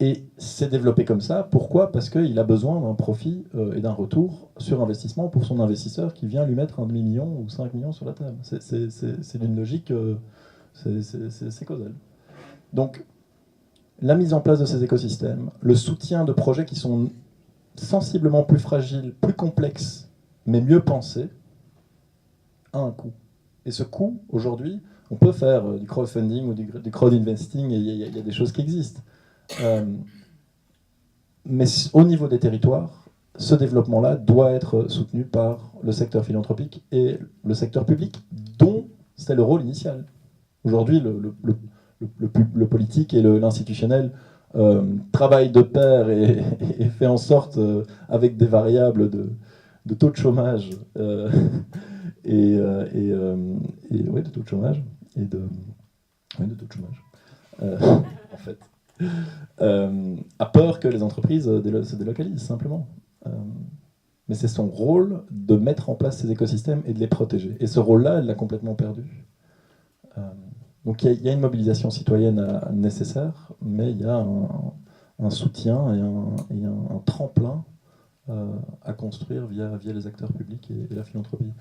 et c'est développé comme ça. Pourquoi ? Parce qu'il a besoin d'un profit et d'un retour sur investissement pour son investisseur qui vient lui mettre 1,5 million ou 5 millions sur la table. C'est d'une logique, c'est causal. Donc, la mise en place de ces écosystèmes, le soutien de projets qui sont sensiblement plus fragiles, plus complexes, mais mieux pensés, a un coût. Et ce coût, aujourd'hui, on peut faire du crowdfunding ou du crowd-investing, et il y a des choses qui existent. Mais au niveau des territoires, ce développement-là doit être soutenu par le secteur philanthropique et le secteur public, dont c'était le rôle initial. Aujourd'hui, le politique et l'institutionnel travaillent de pair et fait en sorte, avec des variables de taux de chômage, de taux de chômage, de taux de chômage, en fait. A peur que les entreprises se délocalisent, simplement. Mais c'est son rôle de mettre en place ces écosystèmes et de les protéger. Et ce rôle-là, elle l'a complètement perdu. Donc il y a une mobilisation citoyenne nécessaire, mais il y a un soutien et un tremplin à construire via les acteurs publics et la philanthropie.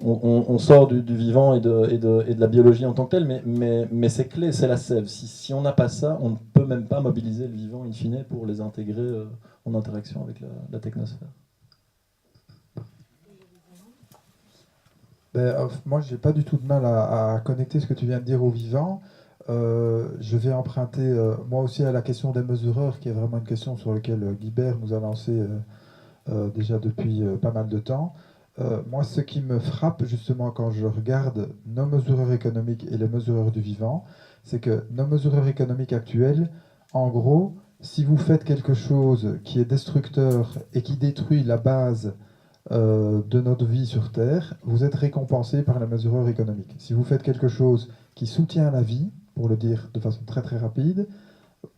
On sort du vivant et de la biologie en tant que telle, mais c'est clé, c'est la sève. Si on n'a pas ça, on ne peut même pas mobiliser le vivant in fine pour les intégrer en interaction avec la technosphère. Moi, je n'ai pas du tout de mal à connecter ce que tu viens de dire au vivant. Je vais emprunter moi aussi à la question des mesureurs, qui est vraiment une question sur laquelle Guibert nous a lancé déjà depuis pas mal de temps. Moi, ce qui me frappe justement quand je regarde nos mesureurs économiques et les mesureurs du vivant, c'est que nos mesureurs économiques actuels, en gros, si vous faites quelque chose qui est destructeur et qui détruit la base de notre vie sur Terre, vous êtes récompensé par les mesureurs économiques. Si vous faites quelque chose qui soutient la vie, pour le dire de façon très très rapide,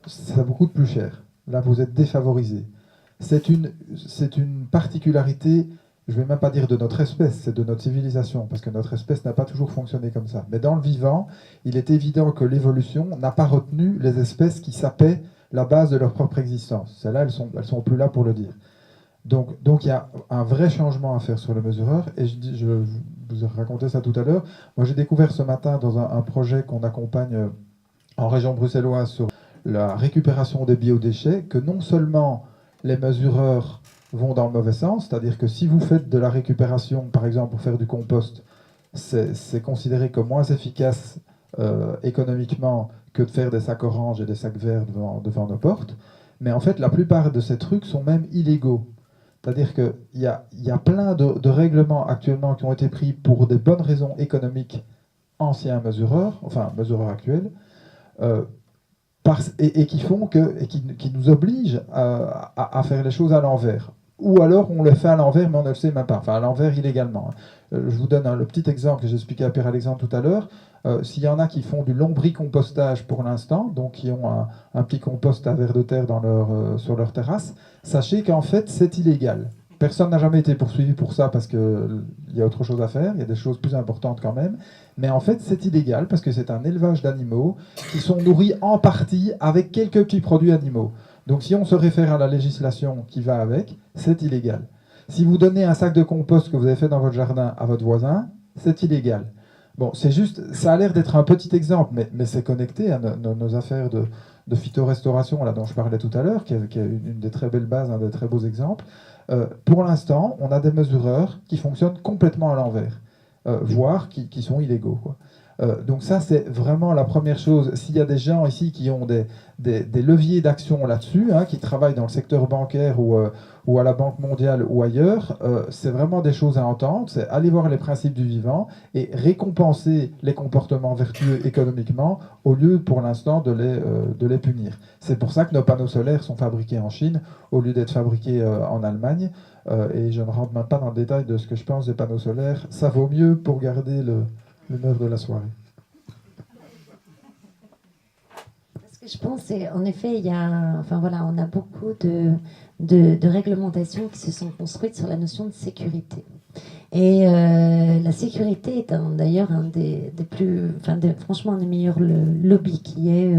ça vous coûte plus cher. Là, vous êtes défavorisé. C'est une particularité, je ne vais même pas dire de notre espèce, c'est de notre civilisation, parce que notre espèce n'a pas toujours fonctionné comme ça. Mais dans le vivant, il est évident que l'évolution n'a pas retenu les espèces qui sapaient la base de leur propre existence. Celles-là, elles sont plus là pour le dire. Donc il y a un vrai changement à faire sur le mesureur, et je vous ai raconté ça tout à l'heure. Moi, j'ai découvert ce matin dans un projet qu'on accompagne en région bruxelloise sur la récupération des biodéchets, que non seulement les mesureurs vont dans le mauvais sens, c'est-à-dire que si vous faites de la récupération, par exemple pour faire du compost, c'est considéré comme moins efficace économiquement que de faire des sacs oranges et des sacs verts devant nos portes. Mais en fait, la plupart de ces trucs sont même illégaux. C'est-à-dire qu'il y a plein de règlements actuellement qui ont été pris pour des bonnes raisons économiques, anciens mesureurs, enfin mesureurs actuels, et qui font qui nous obligent à faire les choses à l'envers. Ou alors on le fait à l'envers, mais on ne le sait même pas. Enfin, à l'envers illégalement. Je vous donne le petit exemple que j'expliquais à Pierre-Alexandre tout à l'heure. S'il y en a qui font du lombricompostage pour l'instant, donc qui ont un petit compost à vers de terre sur leur terrasse, sachez qu'en fait, c'est illégal. Personne n'a jamais été poursuivi pour ça parce qu'il y a autre chose à faire, il y a des choses plus importantes quand même. Mais en fait, c'est illégal parce que c'est un élevage d'animaux qui sont nourris en partie avec quelques petits produits animaux. Donc si on se réfère à la législation qui va avec, c'est illégal. Si vous donnez un sac de compost que vous avez fait dans votre jardin à votre voisin, c'est illégal. Bon, c'est juste, ça a l'air d'être un petit exemple, mais c'est connecté à nos affaires de phytorestauration là, dont je parlais tout à l'heure, qui est une des très belles bases, un des très beaux exemples. Pour l'instant, on a des mesureurs qui fonctionnent complètement à l'envers, voire qui sont illégaux, quoi. Donc ça, c'est vraiment la première chose. S'il y a des gens ici qui ont des leviers d'action là-dessus, hein, qui travaillent dans le secteur bancaire ou à la Banque mondiale ou ailleurs, c'est vraiment des choses à entendre. C'est aller voir les principes du vivant et récompenser les comportements vertueux économiquement au lieu, pour l'instant, de les punir. C'est pour ça que nos panneaux solaires sont fabriqués en Chine au lieu d'être fabriqués en Allemagne. Et je ne rentre même pas dans le détail de ce que je pense des panneaux solaires. Ça vaut mieux pour garder le meurtre de la soirée. Ce que je pense, c'est en effet, on a beaucoup de réglementations qui se sont construites sur la notion de sécurité. Et la sécurité est d'ailleurs un des plus, franchement, un des meilleurs lobbies qui est.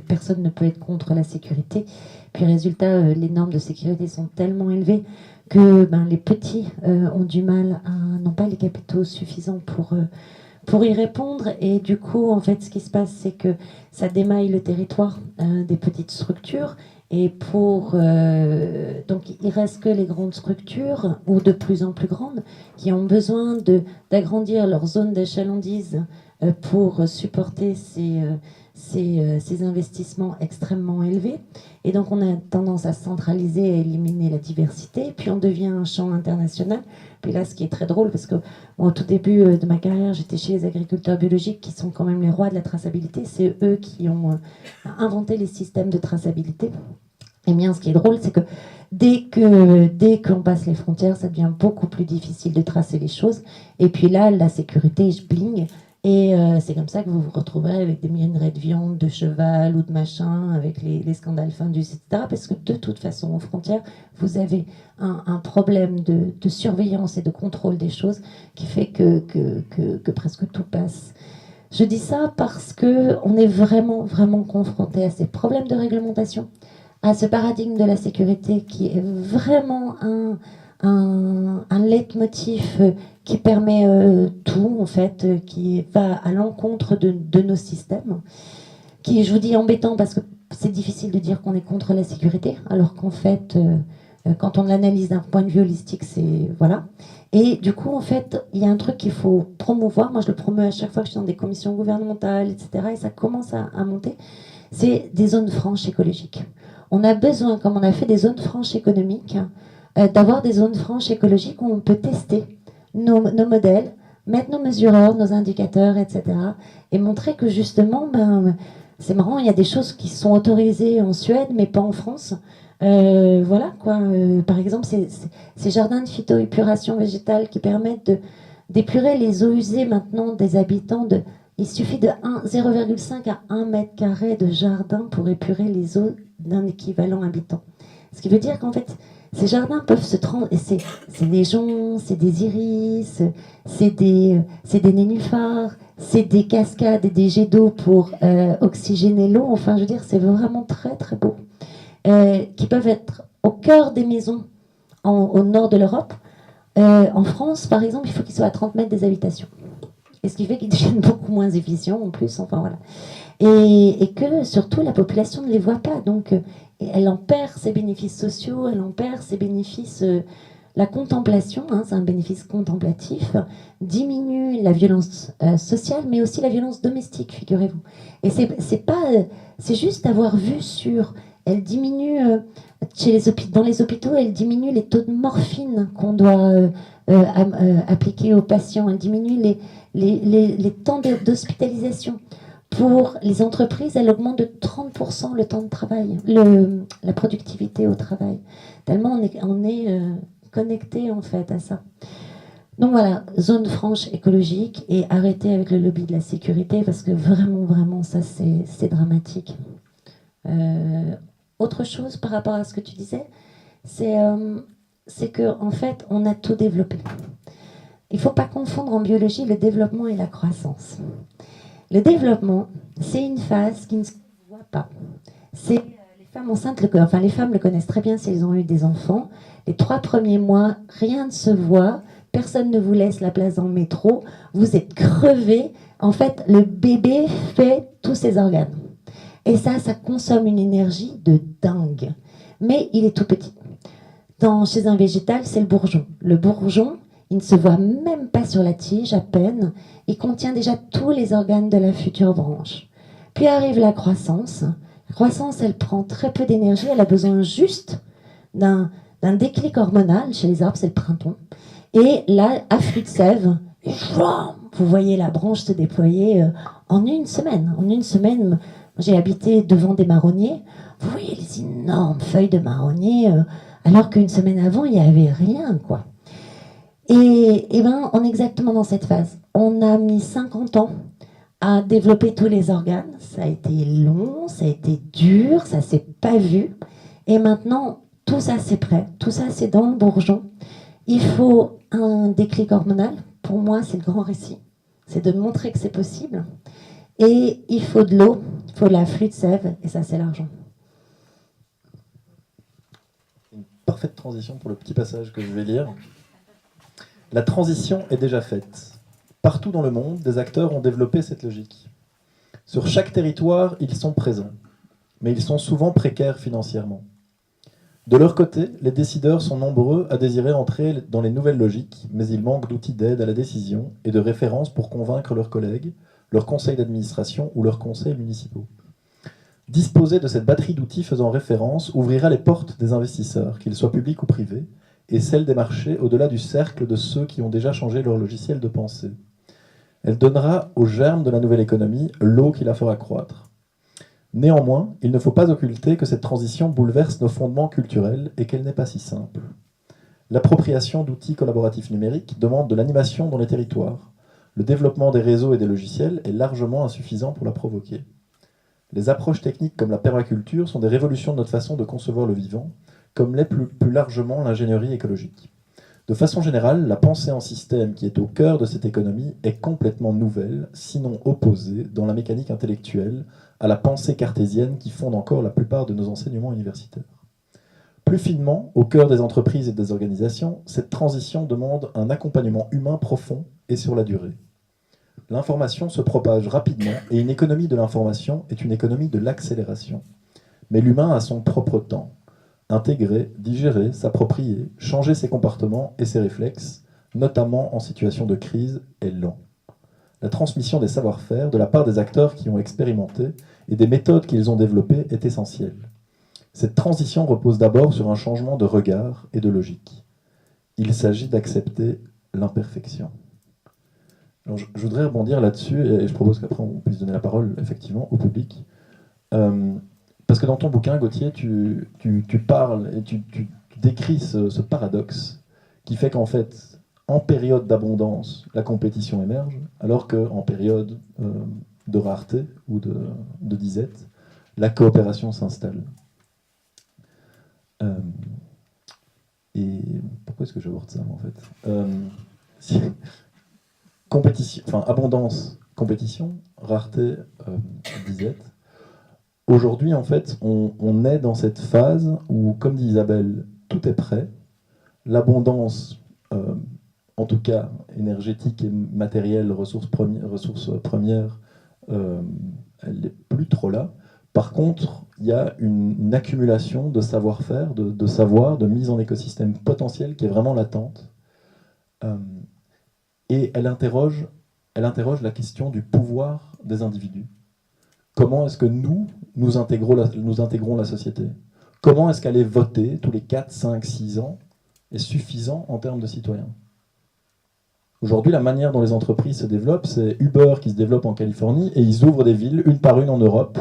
Personne ne peut être contre la sécurité. Puis résultat, les normes de sécurité sont tellement élevées que les petits n'ont pas les capitaux suffisants pour y répondre. Et du coup, en fait, ce qui se passe, c'est que ça démaille le territoire des petites structures. Et donc, il reste que les grandes structures, ou de plus en plus grandes, qui ont besoin d'agrandir leur zone d'achalandise pour supporter ces investissements extrêmement élevés. Et donc, on a tendance à centraliser et à éliminer la diversité. Puis, on devient un champ international. Puis là, ce qui est très drôle, parce que au tout début de ma carrière, j'étais chez les agriculteurs biologiques, qui sont quand même les rois de la traçabilité. C'est eux qui ont inventé les systèmes de traçabilité. Et bien, ce qui est drôle, c'est que dès qu'on passe les frontières, ça devient beaucoup plus difficile de tracer les choses. Et puis là, la sécurité, je bling. Et c'est comme ça que vous vous retrouverez avec des minerais de viande, de cheval ou de machin, avec les scandales Findus, etc. Parce que de toute façon, aux frontières, vous avez un problème de surveillance et de contrôle des choses qui fait que presque tout passe. Je dis ça parce qu'on est vraiment, vraiment confronté à ces problèmes de réglementation, à ce paradigme de la sécurité qui est vraiment un leitmotiv qui permet tout, en fait, qui va à l'encontre de nos systèmes, qui, je vous dis, embêtant parce que c'est difficile de dire qu'on est contre la sécurité, alors qu'en fait, quand on l'analyse d'un point de vue holistique, c'est... Voilà. Et du coup, en fait, il y a un truc qu'il faut promouvoir. Moi, je le promeux à chaque fois que je suis dans des commissions gouvernementales, etc., et ça commence à monter. C'est des zones franches écologiques. On a besoin, comme on a fait des zones franches économiques, d'avoir des zones franches écologiques où on peut tester nos modèles, mettre nos mesureurs, nos indicateurs, etc. Et montrer que justement, c'est marrant, il y a des choses qui sont autorisées en Suède, mais pas en France. Voilà, quoi. Par exemple, ces jardins de phytoépuration végétale qui permettent d'épurer les eaux usées maintenant des habitants. Il suffit de 0,5 à 1 mètre carré de jardin pour épurer les eaux d'un équivalent habitant. Ce qui veut dire qu'en fait, ces jardins peuvent se c'est des joncs, c'est des iris, c'est des nénuphars, c'est des cascades et des jets d'eau pour oxygéner l'eau. Enfin, je veux dire, c'est vraiment très, très beau. qui peuvent être au cœur des maisons au nord de l'Europe. En France, par exemple, il faut qu'ils soient à 30 mètres des habitations. Et ce qui fait qu'ils deviennent beaucoup moins efficients en plus. Enfin, voilà. Et que surtout la population ne les voit pas. Donc elle en perd ses bénéfices sociaux, elle en perd ses bénéfices. La contemplation, hein, c'est un bénéfice contemplatif, diminue la violence sociale, mais aussi la violence domestique, figurez-vous. Et c'est juste avoir vu sur. Elle diminue dans les hôpitaux, elle diminue les taux de morphine qu'on doit appliquer aux patients. Elle diminue les temps d'hospitalisation. Pour les entreprises, elle augmente de 30% le temps de travail, la productivité au travail. Tellement on est connecté en fait à ça. Donc voilà, zone franche écologique et arrêter avec le lobby de la sécurité parce que vraiment, vraiment, ça c'est dramatique. Autre chose par rapport à ce que tu disais, c'est que en fait, on a tout développé. Il ne faut pas confondre en biologie le développement et la croissance. Le développement, c'est une phase qui ne se voit pas. C'est les femmes enceintes, enfin les femmes le connaissent très bien si elles ont eu des enfants. Les 3 premiers mois, rien ne se voit, personne ne vous laisse la place dans le métro, vous êtes crevés. En fait, le bébé fait tous ses organes. Et ça consomme une énergie de dingue. Mais il est tout petit. Chez un végétal, c'est le bourgeon. Le bourgeon, il ne se voit même pas sur la tige, à peine. Il contient déjà tous les organes de la future branche. Puis arrive la croissance. La croissance, elle prend très peu d'énergie. Elle a besoin juste d'un déclic hormonal. Chez les arbres, c'est le printemps. Et là, afflux de sève. Et vous voyez la branche se déployer en une semaine. En une semaine, j'ai habité devant des marronniers. Vous voyez les énormes feuilles de marronnier, alors qu'une semaine avant, il n'y avait rien, quoi. Et ben, on est exactement dans cette phase. On a mis 50 ans à développer tous les organes. Ça a été long, ça a été dur, ça s'est pas vu. Et maintenant, tout ça, c'est prêt. Tout ça, c'est dans le bourgeon. Il faut un déclic hormonal. Pour moi, c'est le grand récit. C'est de montrer que c'est possible. Et il faut de l'eau, il faut de l'afflux de sève, et ça, c'est l'argent. Une parfaite transition pour le petit passage que je vais lire. La transition est déjà faite. Partout dans le monde, des acteurs ont développé cette logique. Sur chaque territoire, ils sont présents, mais ils sont souvent précaires financièrement. De leur côté, les décideurs sont nombreux à désirer entrer dans les nouvelles logiques, mais ils manquent d'outils d'aide à la décision et de références pour convaincre leurs collègues, leurs conseils d'administration ou leurs conseils municipaux. Disposer de cette batterie d'outils faisant référence ouvrira les portes des investisseurs, qu'ils soient publics ou privés, et celle des marchés au-delà du cercle de ceux qui ont déjà changé leur logiciel de pensée. Elle donnera au germe de la nouvelle économie l'eau qui la fera croître. Néanmoins, il ne faut pas occulter que cette transition bouleverse nos fondements culturels et qu'elle n'est pas si simple. L'appropriation d'outils collaboratifs numériques demande de l'animation dans les territoires. Le développement des réseaux et des logiciels est largement insuffisant pour la provoquer. Les approches techniques comme la permaculture sont des révolutions de notre façon de concevoir le vivant, comme l'est plus largement l'ingénierie écologique. De façon générale, la pensée en système qui est au cœur de cette économie est complètement nouvelle, sinon opposée, dans la mécanique intellectuelle, à la pensée cartésienne qui fonde encore la plupart de nos enseignements universitaires. Plus finement, au cœur des entreprises et des organisations, cette transition demande un accompagnement humain profond et sur la durée. L'information se propage rapidement et une économie de l'information est une économie de l'accélération. Mais l'humain a son propre temps. Intégrer, digérer, s'approprier, changer ses comportements et ses réflexes, notamment en situation de crise, est lent. La transmission des savoir-faire de la part des acteurs qui ont expérimenté et des méthodes qu'ils ont développées est essentielle. Cette transition repose d'abord sur un changement de regard et de logique. Il s'agit d'accepter l'imperfection. Alors, je voudrais rebondir là-dessus et je propose qu'après on puisse donner la parole effectivement au public. Parce que dans ton bouquin, Gauthier, tu parles et tu décris ce paradoxe qui fait qu'en fait, en période d'abondance, la compétition émerge, alors qu'en période de rareté ou de disette, la coopération s'installe. Et pourquoi est-ce que j'aborde ça, en fait compétition, enfin abondance, compétition, rareté, disette. aujourd'hui, en fait, on est dans cette phase où, comme dit Isabelle, tout est prêt. L'abondance, en tout cas énergétique et matérielle, ressources premières, elle n'est plus trop là. Par contre, il y a une accumulation de savoir-faire, de savoir, de mise en écosystème potentiel qui est vraiment latente. Et elle interroge la question du pouvoir des individus. Comment est-ce que nous intégrons la société? Comment est-ce qu'aller voter tous les 4, 5, 6 ans est suffisant en termes de citoyens? Aujourd'hui, la manière dont les entreprises se développent, c'est Uber qui se développe en Californie et ils ouvrent des villes, une par une en Europe,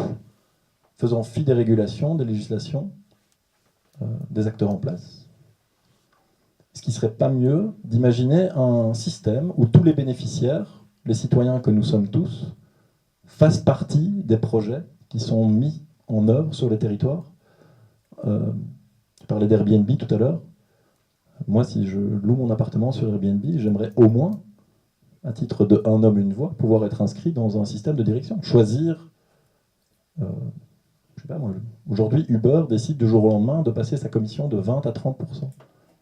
faisant fi des régulations, des législations, des acteurs en place. Est-ce qu'il ne serait pas mieux d'imaginer un système où tous les bénéficiaires, les citoyens que nous sommes tous, fassent partie des projets qui sont mis en œuvre sur les territoires? Tu parlais d'Airbnb tout à l'heure. Moi, si je loue mon appartement sur Airbnb, j'aimerais au moins, à titre de un homme, une voix, pouvoir être inscrit dans un système de direction. Choisir, je sais pas moi, aujourd'hui, Uber décide du jour au lendemain de passer sa commission de 20 à 30%.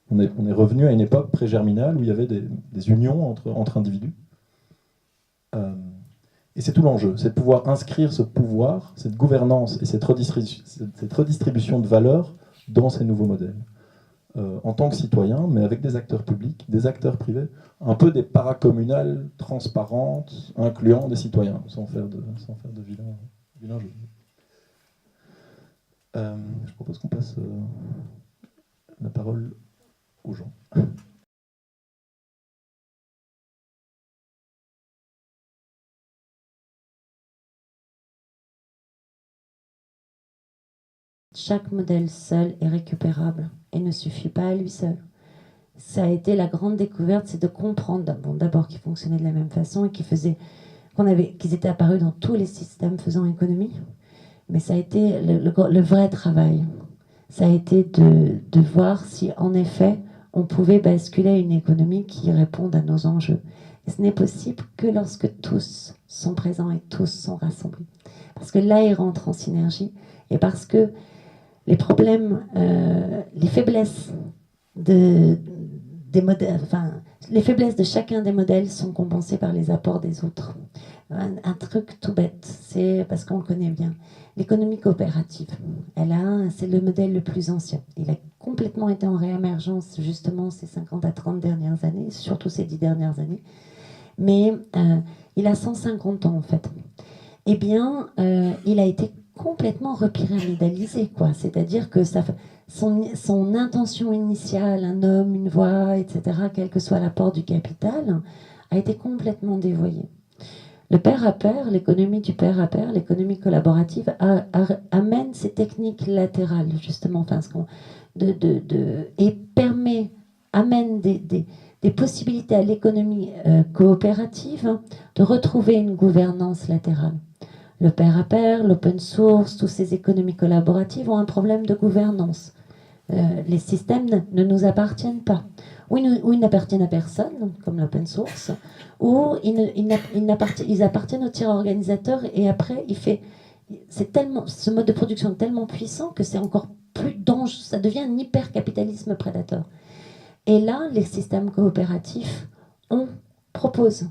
On est revenu à une époque pré-germinale où il y avait des unions entre individus. Et c'est tout l'enjeu, c'est de pouvoir inscrire ce pouvoir, cette gouvernance et cette redistribution de valeur dans ces nouveaux modèles. En tant que citoyen, mais avec des acteurs publics, des acteurs privés, un peu des paracommunales transparentes, incluant des citoyens, sans faire de vilain jeu. Je propose qu'on passe la parole aux gens. Chaque modèle seul est récupérable et ne suffit pas à lui seul. Ça a été la grande découverte, c'est de comprendre d'abord qu'ils fonctionnaient de la même façon et qu'ils étaient apparus dans tous les systèmes faisant économie. Mais ça a été le vrai travail. Ça a été de voir si, en effet, on pouvait basculer une économie qui réponde à nos enjeux. Et ce n'est possible que lorsque tous sont présents et tous sont rassemblés. Parce que là, ils rentrent en synergie et parce que les problèmes, les faiblesses des modèles, les faiblesses de chacun des modèles sont compensées par les apports des autres. Un truc tout bête, c'est parce qu'on le connaît bien. L'économie coopérative, c'est le modèle le plus ancien. Il a complètement été en réémergence justement ces 50 à 30 dernières années, surtout ces 10 dernières années. Mais il a 150 ans en fait. Eh bien, il a été complètement repyramidalisé, quoi. C'est-à-dire que son intention initiale, un homme, une voix, etc., quel que soit l'apport du capital, a été complètement dévoyé. Le pair à pair, l'économie du pair à pair, l'économie collaborative amène ces techniques latérales, justement, et amène des possibilités à l'économie coopérative de retrouver une gouvernance latérale. Le pair à pair, l'open source, toutes ces économies collaboratives ont un problème de gouvernance. Les systèmes ne nous appartiennent pas. Ou ils n'appartiennent à personne, comme l'open source, ou ils appartiennent au tiers organisateur et après, ce mode de production est tellement puissant que c'est encore plus dangereux, ça devient un hyper-capitalisme prédateur. Et là, les systèmes coopératifs proposent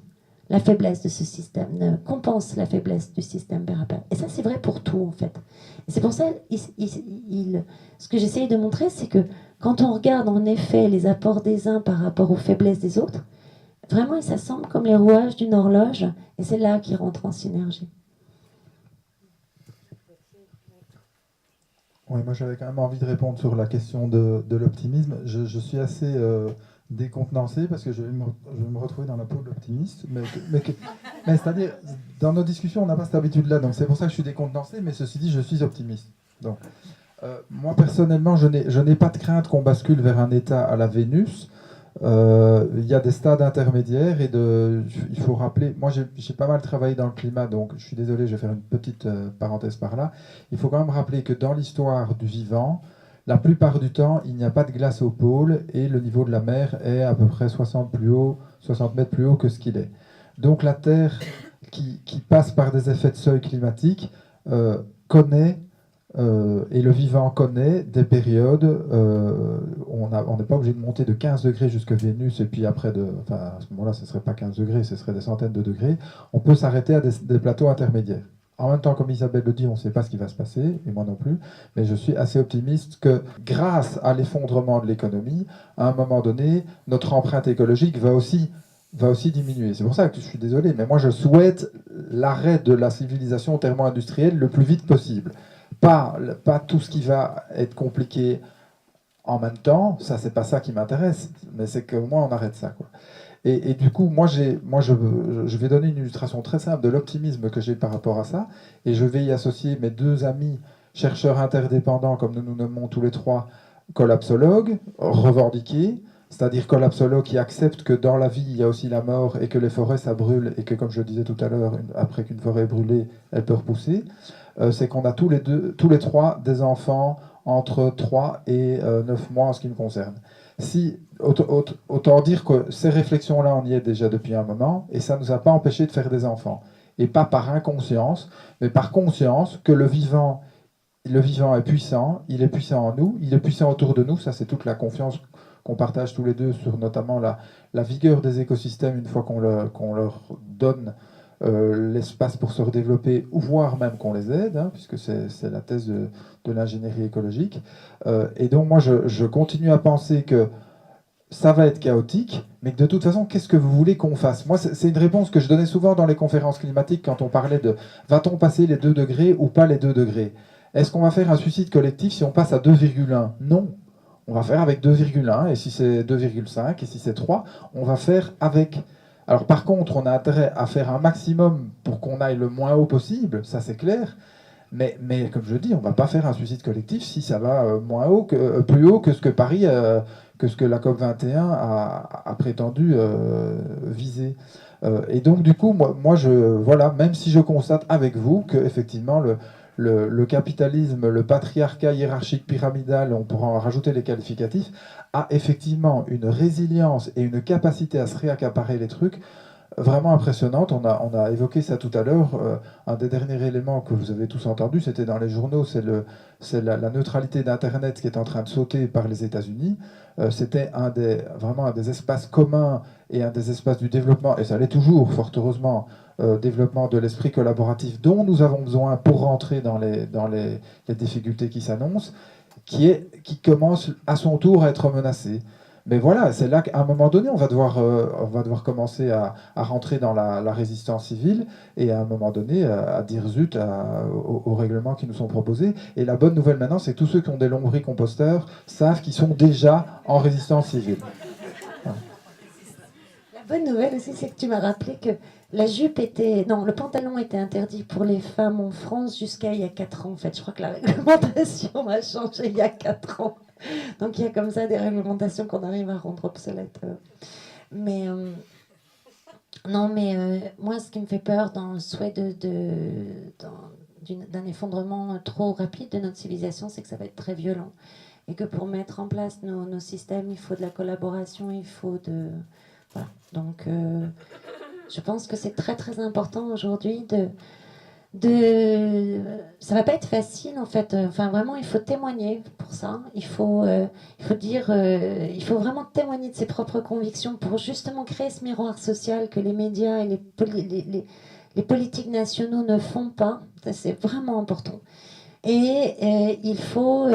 la faiblesse de ce système, compense la faiblesse du système pair à pair. Et ça, c'est vrai pour tout, en fait. Et c'est pour ça, ce que j'essaye de montrer, c'est que quand on regarde en effet les apports des uns par rapport aux faiblesses des autres, vraiment, ils s'assemblent comme les rouages d'une horloge, et c'est là qu'ils rentrent en synergie. Oui, moi j'avais quand même envie de répondre sur la question de l'optimisme. Je suis assez décontenancé parce que je vais me retrouver dans la peau de l'optimiste. Mais c'est-à-dire, dans nos discussions, on n'a pas cette habitude-là. Donc c'est pour ça que je suis décontenancé, mais ceci dit, je suis optimiste. Donc, moi personnellement, je n'ai pas de crainte qu'on bascule vers un état à la Vénus. Il y a des stades intermédiaires et il faut rappeler, moi j'ai pas mal travaillé dans le climat, donc je suis désolé, je vais faire une petite parenthèse par là. Il faut quand même rappeler que dans l'histoire du vivant, la plupart du temps, il n'y a pas de glace au pôle et le niveau de la mer est à peu près 60 mètres plus haut que ce qu'il est. Donc la Terre, qui passe par des effets de seuil climatique, connaît Et le vivant connaît des périodes, on n'est pas obligé de monter de 15 degrés jusqu'à Vénus, et puis après, à ce moment-là, ce ne serait pas 15 degrés, ce serait des centaines de degrés. On peut s'arrêter à des plateaux intermédiaires. En même temps, comme Isabelle le dit, on ne sait pas ce qui va se passer, et moi non plus, mais je suis assez optimiste que grâce à l'effondrement de l'économie, à un moment donné, notre empreinte écologique va aussi diminuer. C'est pour ça que je suis désolé, mais moi je souhaite l'arrêt de la civilisation thermo-industrielle le plus vite possible. Pas tout ce qui va être compliqué en même temps, ça c'est pas ça qui m'intéresse, mais c'est qu'au moins on arrête ça, quoi. Et du coup, je vais donner une illustration très simple de l'optimisme que j'ai par rapport à ça, et je vais y associer mes deux amis chercheurs interdépendants, comme nous nous nommons tous les trois, collapsologues, revendiqués, c'est-à-dire collapsologues qui acceptent que dans la vie, il y a aussi la mort, et que les forêts, ça brûle, et que, comme je le disais tout à l'heure, après qu'une forêt est brûlée, elle peut repousser. C'est qu'on a tous les trois des enfants entre 3 et 9 mois en ce qui me concerne. Autant dire que ces réflexions-là, on y est déjà depuis un moment, et ça ne nous a pas empêché de faire des enfants. Et pas par inconscience, mais par conscience que le vivant est puissant, il est puissant en nous, il est puissant autour de nous, ça c'est toute la confiance qu'on partage tous les deux sur notamment la vigueur des écosystèmes une fois qu'on leur donne l'espace pour se redévelopper, ou voire même qu'on les aide, hein, puisque c'est la thèse de l'ingénierie écologique. Et donc moi, je continue à penser que ça va être chaotique, mais que de toute façon, qu'est-ce que vous voulez qu'on fasse? Moi, c'est une réponse que je donnais souvent dans les conférences climatiques quand on parlait de va-t-on passer les 2 degrés ou pas les 2 degrés? Est-ce qu'on va faire un suicide collectif si on passe à 2,1? Non. On va faire avec 2,1, et si c'est 2,5, et si c'est 3, on va faire avec. Alors par contre, on a intérêt à faire un maximum pour qu'on aille le moins haut possible, ça c'est clair, mais comme je dis, on ne va pas faire un suicide collectif si ça va plus haut que ce que Paris, que ce que la COP21 a prétendu viser. Et donc du coup, voilà, même si je constate avec vous qu'effectivement le capitalisme, le patriarcat hiérarchique pyramidal, on pourra en rajouter les qualificatifs, a effectivement une résilience et une capacité à se réaccaparer les trucs vraiment impressionnante. On a évoqué ça tout à l'heure. Un des derniers éléments que vous avez tous entendu, c'était dans les journaux, c'est la neutralité d'Internet qui est en train de sauter par les États-Unis. C'était vraiment un des espaces communs et un des espaces du développement, et ça l'est toujours, fort heureusement, développement de l'esprit collaboratif dont nous avons besoin pour rentrer dans les difficultés qui s'annoncent, qui commence à son tour à être menacé. Mais voilà, c'est là qu'à un moment donné, on va devoir commencer à rentrer dans la résistance civile, et à un moment donné à dire zut aux règlements qui nous sont proposés. Et la bonne nouvelle maintenant, c'est que tous ceux qui ont des lombricomposteurs savent qu'ils sont déjà en résistance civile. Voilà. La bonne nouvelle aussi, c'est que tu m'as rappelé que le pantalon était interdit pour les femmes en France jusqu'à il y a 4 ans. En fait, je crois que la réglementation a changé il y a 4 ans. Donc il y a comme ça des réglementations qu'on arrive à rendre obsolètes. Mais moi, ce qui me fait peur dans le souhait d'un effondrement trop rapide de notre civilisation, c'est que ça va être très violent. Et que pour mettre en place nos systèmes, il faut de la collaboration, il faut de... Voilà. Donc je pense que c'est très très important aujourd'hui ça va pas être facile en fait. Enfin vraiment, il faut témoigner pour ça. Il faut vraiment témoigner de ses propres convictions pour justement créer ce miroir social que les médias et les politiques nationaux ne font pas. Ça, c'est vraiment important. Et il faut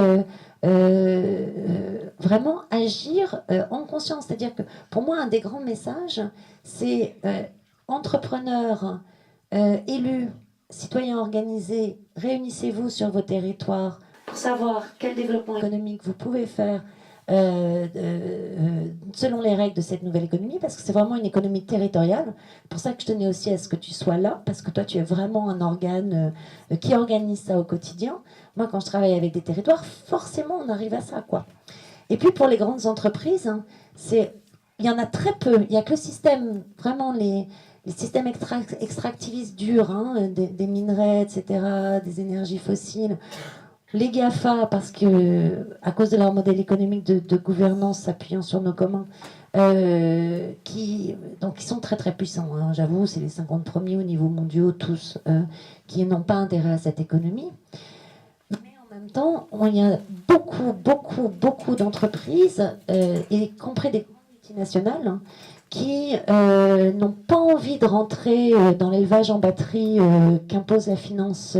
vraiment agir en conscience. C'est-à-dire que pour moi, un des grands messages, c'est entrepreneurs, élus, citoyens organisés, réunissez-vous sur vos territoires pour savoir quel développement économique vous pouvez faire selon les règles de cette nouvelle économie, parce que c'est vraiment une économie territoriale. C'est pour ça que je tenais aussi à ce que tu sois là, parce que toi, tu es vraiment un organe qui organise ça au quotidien. Moi, quand je travaille avec des territoires, forcément, on arrive à ça, quoi. Et puis, pour les grandes entreprises, hein, il y en a très peu. Il n'y a que le système, vraiment les systèmes extractivistes durs, hein, des minerais, etc., des énergies fossiles. Les GAFA, parce que à cause de leur modèle économique de gouvernance s'appuyant sur nos communs, qui sont très très puissants, hein, j'avoue, c'est les 50 premiers au niveau mondial, tous, qui n'ont pas intérêt à cette économie. Mais en même temps, il y a beaucoup d'entreprises, y compris des multinationales, hein, qui n'ont pas envie de rentrer dans l'élevage en batterie qu'impose la finance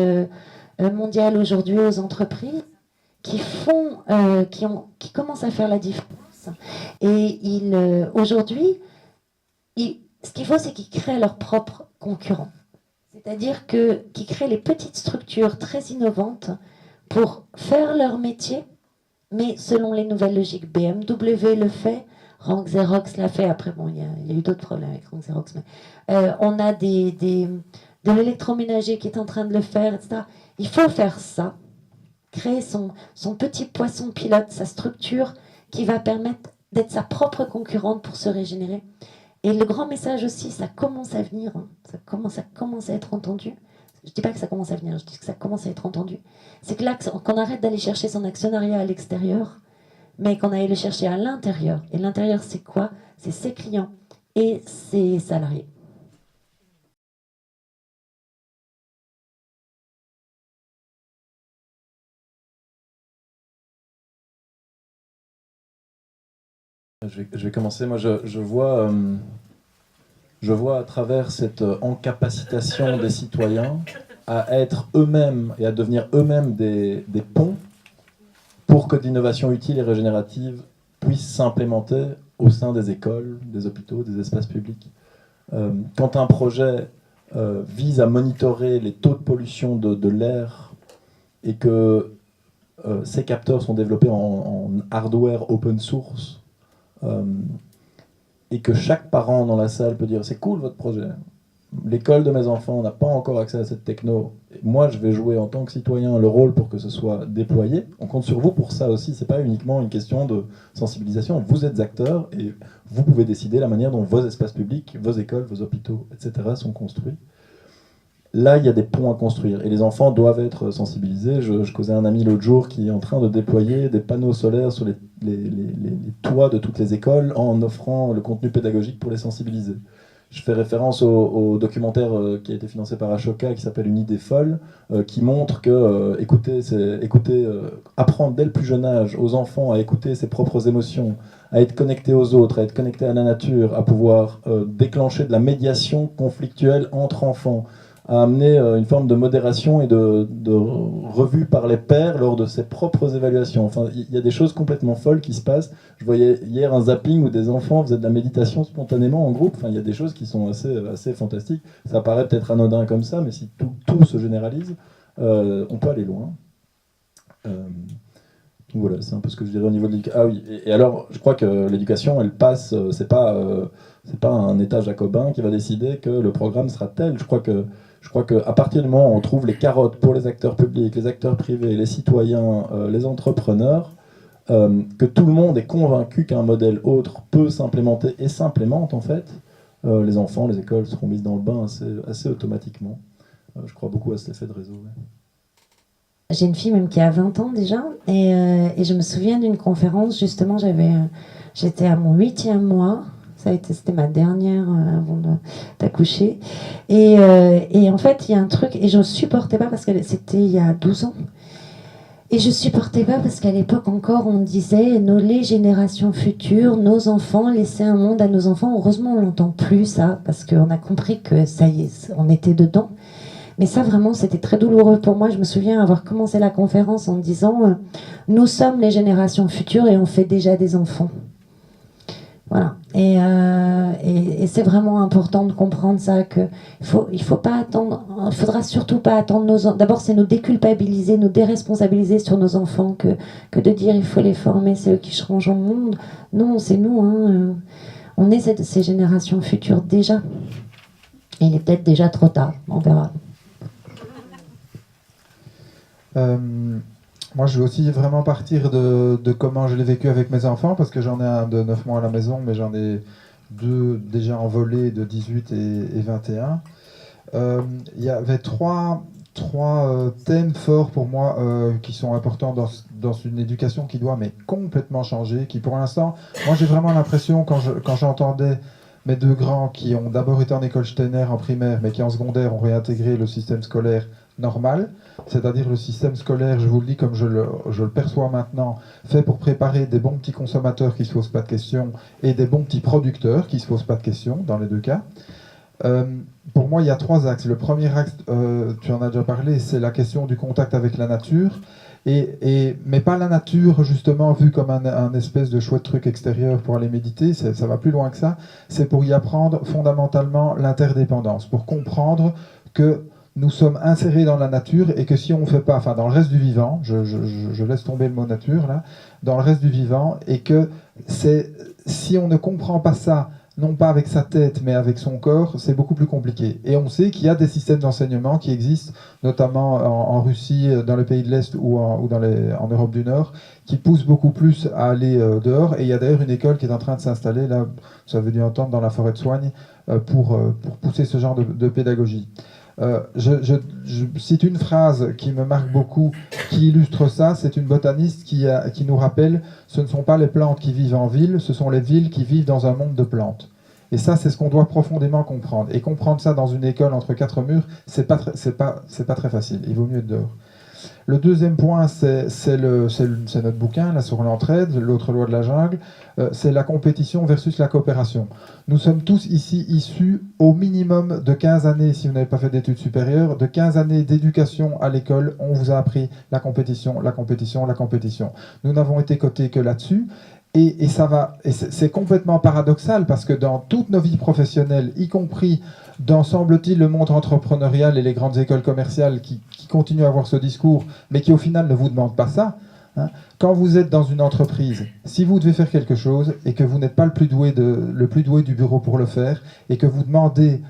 mondiale aujourd'hui aux entreprises, qui commencent à faire la différence. Et aujourd'hui, ce qu'il faut, c'est qu'ils créent leurs propres concurrents. C'est-à-dire qu'ils créent les petites structures très innovantes pour faire leur métier, mais selon les nouvelles logiques. BMW le fait, Rank Xerox l'a fait. Après, bon, il y a eu d'autres problèmes avec Rank Xerox, mais on a de l'électroménager qui est en train de le faire, etc. Il faut faire ça, créer son petit poisson pilote, sa structure qui va permettre d'être sa propre concurrente pour se régénérer. Et le grand message aussi, ça commence à venir, hein. Ça commence à être entendu. Je ne dis pas que ça commence à venir, je dis que ça commence à être entendu. C'est que là, qu'on arrête d'aller chercher son actionnariat à l'extérieur, mais qu'on aille le chercher à l'intérieur. Et l'intérieur, c'est quoi? C'est ses clients et ses salariés. Je vais commencer. Moi, je vois à travers cette encapacitation des citoyens à être eux-mêmes et à devenir eux-mêmes des ponts pour que l'innovation utile et régénérative puisse s'implémenter au sein des écoles, des hôpitaux, des espaces publics. Quand un projet vise à monitorer les taux de pollution de l'air et que ces capteurs sont développés en hardware open source, et que chaque parent dans la salle peut dire c'est cool votre projet, l'école de mes enfants n'a pas encore accès à cette techno, et moi je vais jouer en tant que citoyen le rôle pour que ce soit déployé. On compte sur vous pour ça aussi, c'est pas uniquement une question de sensibilisation, vous êtes acteurs et vous pouvez décider la manière dont vos espaces publics, vos écoles, vos hôpitaux, etc. sont construits. Là, il y a des ponts à construire et les enfants doivent être sensibilisés. Je causais un ami l'autre jour qui est en train de déployer des panneaux solaires sur les toits de toutes les écoles en offrant le contenu pédagogique pour les sensibiliser. Je fais référence au documentaire qui a été financé par Ashoka qui s'appelle Une idée folle, qui montre que apprendre dès le plus jeune âge aux enfants à écouter ses propres émotions, à être connectés aux autres, à être connectés à la nature, à pouvoir déclencher de la médiation conflictuelle entre enfants, à amener une forme de modération et de revue par les pairs lors de ses propres évaluations. Enfin, il y a des choses complètement folles qui se passent. Je voyais hier un zapping où des enfants faisaient de la méditation spontanément en groupe. Enfin, il y a des choses qui sont assez fantastiques. Ça paraît peut-être anodin comme ça, mais si tout se généralise, on peut aller loin. Donc voilà, c'est un peu ce que je dirais au niveau de l'éducation. Ah oui, et alors, je crois que l'éducation, elle passe, c'est pas un État jacobin qui va décider que le programme sera tel. Je crois qu'à partir du moment où on trouve les carottes pour les acteurs publics, les acteurs privés, les citoyens, les entrepreneurs, que tout le monde est convaincu qu'un modèle autre peut s'implémenter et s'implémente en fait, les enfants, les écoles seront mises dans le bain assez automatiquement. Je crois beaucoup à cet effet de réseau. Ouais. J'ai une fille même qui a 20 ans déjà, et je me souviens d'une conférence, justement, j'étais à mon 8e mois, c'était ma dernière avant d'accoucher, et en fait, il y a un truc, et je ne supportais pas, parce que c'était il y a 12 ans, et je ne supportais pas parce qu'à l'époque encore, on disait les générations futures, nos enfants, laisser un monde à nos enfants. Heureusement, on l'entend plus, ça, parce qu'on a compris que ça y est, on était dedans. Mais ça, vraiment, c'était très douloureux pour moi. Je me souviens avoir commencé la conférence en disant nous sommes les générations futures et on fait déjà des enfants. Voilà. Et c'est vraiment important de comprendre ça, qu'il faut pas attendre, il faudra surtout pas attendre nos enfants. D'abord, c'est nous déculpabiliser, nous déresponsabiliser sur nos enfants que de dire il faut les former, c'est eux qui changent le monde. Non, c'est nous. Hein. On est ces générations futures déjà. Et il est peut-être déjà trop tard. On verra. Moi, je vais aussi vraiment partir de comment je l'ai vécu avec mes enfants, parce que j'en ai un de 9 mois à la maison, mais j'en ai 2 déjà envolés de 18 et 21. Il y avait trois thèmes forts pour moi qui sont importants dans une éducation qui doit mais complètement changer, qui pour l'instant, moi j'ai vraiment l'impression quand j'entendais mes 2 grands qui ont d'abord été en école Steiner en primaire, mais qui en secondaire ont réintégré le système scolaire normal, c'est-à-dire le système scolaire, je vous le dis comme je le perçois maintenant, fait pour préparer des bons petits consommateurs qui ne se posent pas de questions et des bons petits producteurs qui ne se posent pas de questions, dans les deux cas. Pour moi, il y a 3 axes. Le premier axe, tu en as déjà parlé, c'est la question du contact avec la nature. Mais pas la nature, justement, vue comme un espèce de chouette truc extérieur pour aller méditer, ça va plus loin que ça. C'est pour y apprendre fondamentalement l'interdépendance, pour comprendre que nous sommes insérés dans la nature et que si on ne fait pas, enfin dans le reste du vivant, je laisse tomber le mot nature là, dans le reste du vivant, et que si on ne comprend pas ça, non pas avec sa tête, mais avec son corps, c'est beaucoup plus compliqué. Et on sait qu'il y a des systèmes d'enseignement qui existent, notamment en Russie, dans les pays de l'Est ou en Europe du Nord, qui poussent beaucoup plus à aller dehors. Et il y a d'ailleurs une école qui est en train de s'installer, là, vous avez dû entendre, dans la forêt de Soigne, pour pousser ce genre de pédagogie. Je cite une phrase qui me marque beaucoup, qui illustre ça. C'est une botaniste qui nous rappelle: ce ne sont pas les plantes qui vivent en ville, ce sont les villes qui vivent dans un monde de plantes. Et ça, c'est ce qu'on doit profondément comprendre. Et comprendre ça dans une école entre 4 murs, c'est pas très facile. Il vaut mieux être dehors. Le deuxième point, c'est notre bouquin là, sur l'entraide, l'autre loi de la jungle, c'est la compétition versus la coopération. Nous sommes tous ici issus au minimum de 15 années, si vous n'avez pas fait d'études supérieures, de 15 années d'éducation à l'école. On vous a appris la compétition, la compétition, la compétition. Nous n'avons été cotés que là-dessus. Et c'est complètement paradoxal parce que dans toutes nos vies professionnelles, y compris dans, semble-t-il, le monde entrepreneurial et les grandes écoles commerciales qui continuent à avoir ce discours, mais qui au final ne vous demandent pas ça, hein, quand vous êtes dans une entreprise, si vous devez faire quelque chose et que vous n'êtes pas le plus doué du bureau pour le faire et que vous demandez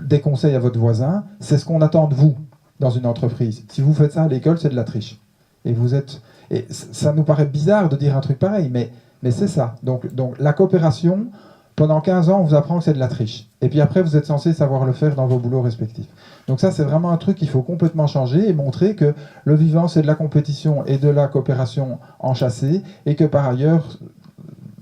des conseils à votre voisin, c'est ce qu'on attend de vous dans une entreprise. Si vous faites ça à l'école, c'est de la triche. Et ça nous paraît bizarre de dire un truc pareil, mais c'est ça. Donc la coopération, pendant 15 ans, on vous apprend que c'est de la triche. Et puis après, vous êtes censé savoir le faire dans vos boulots respectifs. Donc ça, c'est vraiment un truc qu'il faut complètement changer et montrer que le vivant, c'est de la compétition et de la coopération enchâssée, et que par ailleurs,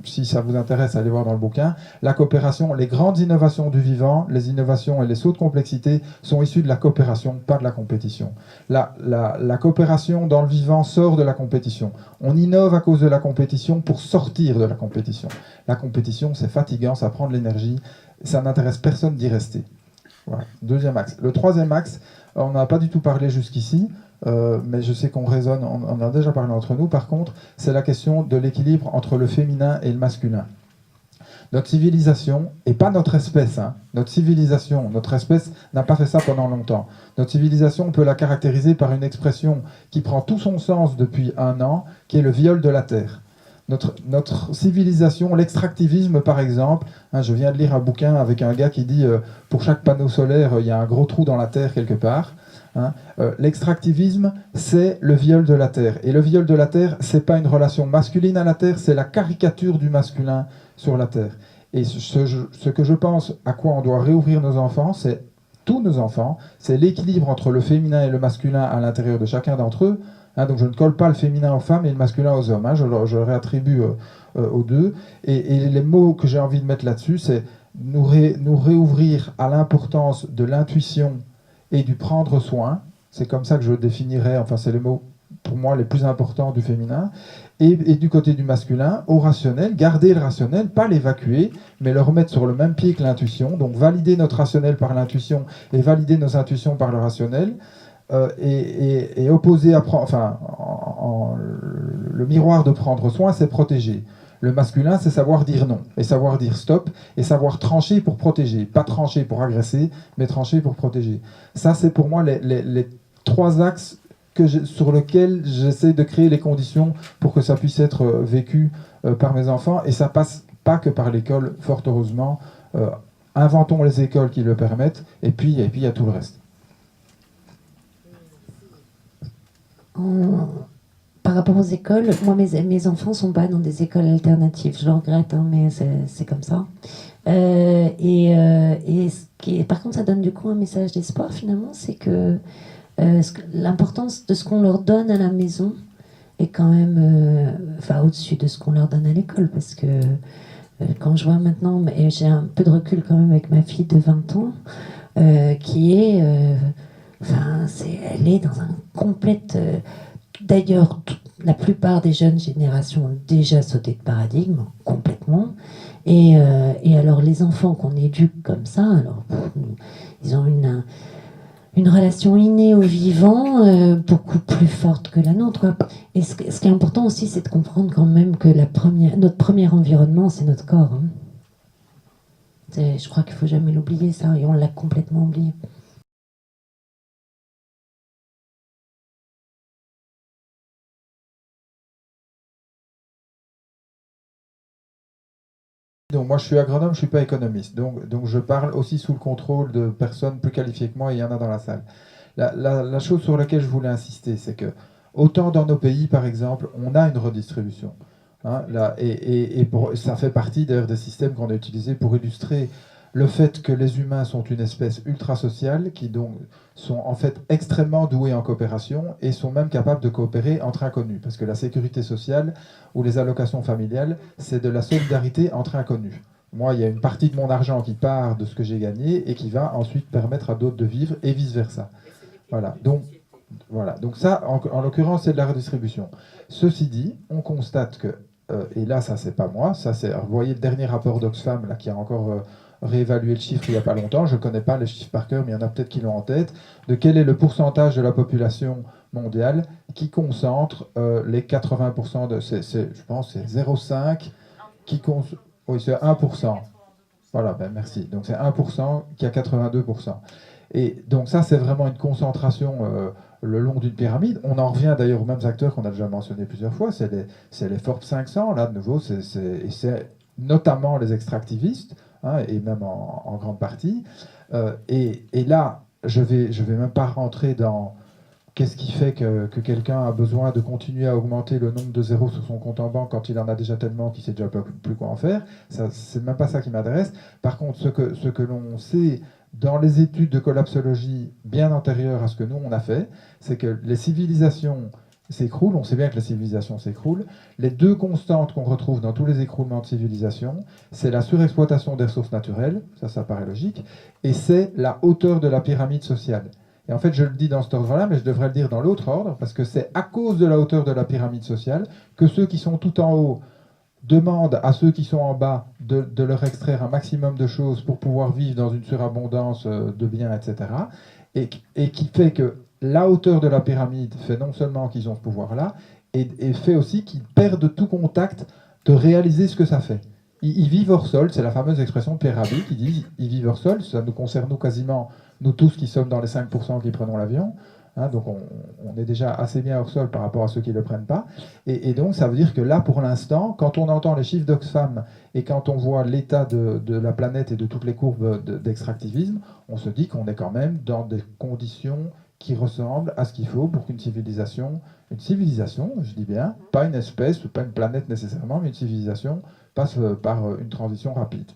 si ça vous intéresse, allez voir dans le bouquin, la coopération, les grandes innovations du vivant, les innovations et les sauts de complexité sont issus de la coopération, pas de la compétition. La coopération dans le vivant sort de la compétition. On innove à cause de la compétition pour sortir de la compétition. La compétition, c'est fatigant, ça prend de l'énergie, ça n'intéresse personne d'y rester. Voilà. Deuxième axe. Le troisième axe, on n'a pas du tout parlé jusqu'ici, mais je sais qu'on raisonne, on en a déjà parlé entre nous. Par contre, c'est la question de l'équilibre entre le féminin et le masculin. Notre civilisation, et pas notre espèce, hein, notre espèce n'a pas fait ça pendant longtemps. Notre civilisation, on peut la caractériser par une expression qui prend tout son sens depuis 1 an, qui est le viol de la terre. Notre civilisation, l'extractivisme par exemple, hein, je viens de lire un bouquin avec un gars qui dit pour chaque panneau solaire, il y a un gros trou dans la terre quelque part. Hein. L'extractivisme, c'est le viol de la terre. Et le viol de la terre, c'est pas une relation masculine à la terre, c'est la caricature du masculin sur la terre. Et ce que je pense à quoi on doit réouvrir nos enfants, c'est tous nos enfants, c'est l'équilibre entre le féminin et le masculin à l'intérieur de chacun d'entre eux. Hein, donc je ne colle pas le féminin aux femmes et le masculin aux hommes. Hein, je le réattribue aux deux. Et les mots que j'ai envie de mettre là-dessus, c'est nous réouvrir à l'importance de l'intuition et du prendre soin. C'est comme ça que je définirais, enfin c'est les mots pour moi les plus importants du féminin. Et du côté du masculin, au rationnel, garder le rationnel, pas l'évacuer, mais le remettre sur le même pied que l'intuition. Donc valider notre rationnel par l'intuition et valider nos intuitions par le rationnel. Et opposé à le miroir de prendre soin, c'est protéger. Le masculin, c'est savoir dire non, et savoir dire stop, et savoir trancher pour protéger. Pas trancher pour agresser, mais trancher pour protéger. Ça, c'est pour moi les 3 axes sur lesquels j'essaie de créer les conditions pour que ça puisse être vécu par mes enfants. Et ça passe pas que par l'école, fort heureusement. Inventons les écoles qui le permettent, et puis il y a tout le reste. Par rapport aux écoles, moi mes enfants ne sont pas dans des écoles alternatives, je le regrette, hein, mais c'est comme ça. Par contre, ça donne du coup un message d'espoir finalement, c'est que l'importance de ce qu'on leur donne à la maison est quand même au-dessus de ce qu'on leur donne à l'école, parce que quand je vois maintenant, et j'ai un peu de recul quand même avec ma fille de 20 ans, qui est Enfin, elle est dans un complète... D'ailleurs, la plupart des jeunes générations ont déjà sauté de paradigme, complètement. Et alors, les enfants qu'on éduque comme ça, alors, ils ont une relation innée au vivant beaucoup plus forte que la nôtre, quoi. Et ce qui est important aussi, c'est de comprendre quand même que notre premier environnement, c'est notre corps. Hein. Je crois qu'il ne faut jamais l'oublier, ça, et on l'a complètement oublié. Donc moi je suis agronome, je ne suis pas économiste, donc je parle aussi sous le contrôle de personnes plus qualifiées que moi, et il y en a dans la salle. La chose sur laquelle je voulais insister, c'est que autant dans nos pays, par exemple, on a une redistribution. Hein, là, ça fait partie d'ailleurs des systèmes qu'on a utilisés pour illustrer le fait que les humains sont une espèce ultra sociale, qui donc sont en fait extrêmement doués en coopération et sont même capables de coopérer entre inconnus. Parce que la sécurité sociale ou les allocations familiales, c'est de la solidarité entre inconnus. Moi, il y a une partie de mon argent qui part de ce que j'ai gagné et qui va ensuite permettre à d'autres de vivre et vice-versa. Voilà. Donc ça, en l'occurrence, c'est de la redistribution. Ceci dit, on constate que, et là, ça, c'est pas moi, ça, c'est, vous voyez le dernier rapport d'Oxfam, là, qui a encore réévalué le chiffre il n'y a pas longtemps, je ne connais pas les chiffres par cœur, mais il y en a peut-être qui l'ont en tête, de quel est le pourcentage de la population mondiale qui concentre les 80% de, je pense, c'est 0,5 qui oui, c'est 1%. Voilà, ben merci. Donc c'est 1% qui a 82%. Et donc ça, c'est vraiment une concentration le long d'une pyramide. On en revient d'ailleurs aux mêmes acteurs qu'on a déjà mentionnés plusieurs fois, c'est les Forbes 500, là de nouveau, c'est notamment les extractivistes, hein, et même en grande partie. Et là, je vais même pas rentrer dans qu'est-ce qui fait que quelqu'un a besoin de continuer à augmenter le nombre de zéros sur son compte en banque quand il en a déjà tellement qu'il sait déjà plus quoi en faire. C'est même pas ça qui m'intéresse. Par contre, ce que l'on sait dans les études de collapsologie bien antérieures à ce que nous on a fait, c'est que les civilisations s'écroulent. On sait bien que les civilisations s'écroulent. Les deux constantes qu'on retrouve dans tous les écroulements de civilisation, c'est la surexploitation des ressources naturelles, ça paraît logique, et c'est la hauteur de la pyramide sociale. Et en fait, je le dis dans cet ordre-là, mais je devrais le dire dans l'autre ordre, parce que c'est à cause de la hauteur de la pyramide sociale que ceux qui sont tout en haut demandent à ceux qui sont en bas de leur extraire un maximum de choses pour pouvoir vivre dans une surabondance de biens, etc. Et qui fait que la hauteur de la pyramide fait non seulement qu'ils ont ce pouvoir-là, et fait aussi qu'ils perdent tout contact de réaliser ce que ça fait. Ils vivent hors sol, c'est la fameuse expression de Pierre Rabhi qui dit « ils vivent hors sol », ça nous concerne nous quasiment, nous tous qui sommes dans les 5% qui prenons l'avion, hein, donc on est déjà assez bien hors sol par rapport à ceux qui ne le prennent pas, et donc ça veut dire que là pour l'instant, quand on entend les chiffres d'Oxfam et quand on voit l'état de la planète et de toutes les courbes d'extractivisme, on se dit qu'on est quand même dans des conditions qui ressemblent à ce qu'il faut pour qu'une civilisation, je dis bien, pas une espèce, pas une planète nécessairement, mais une civilisation passe par une transition rapide.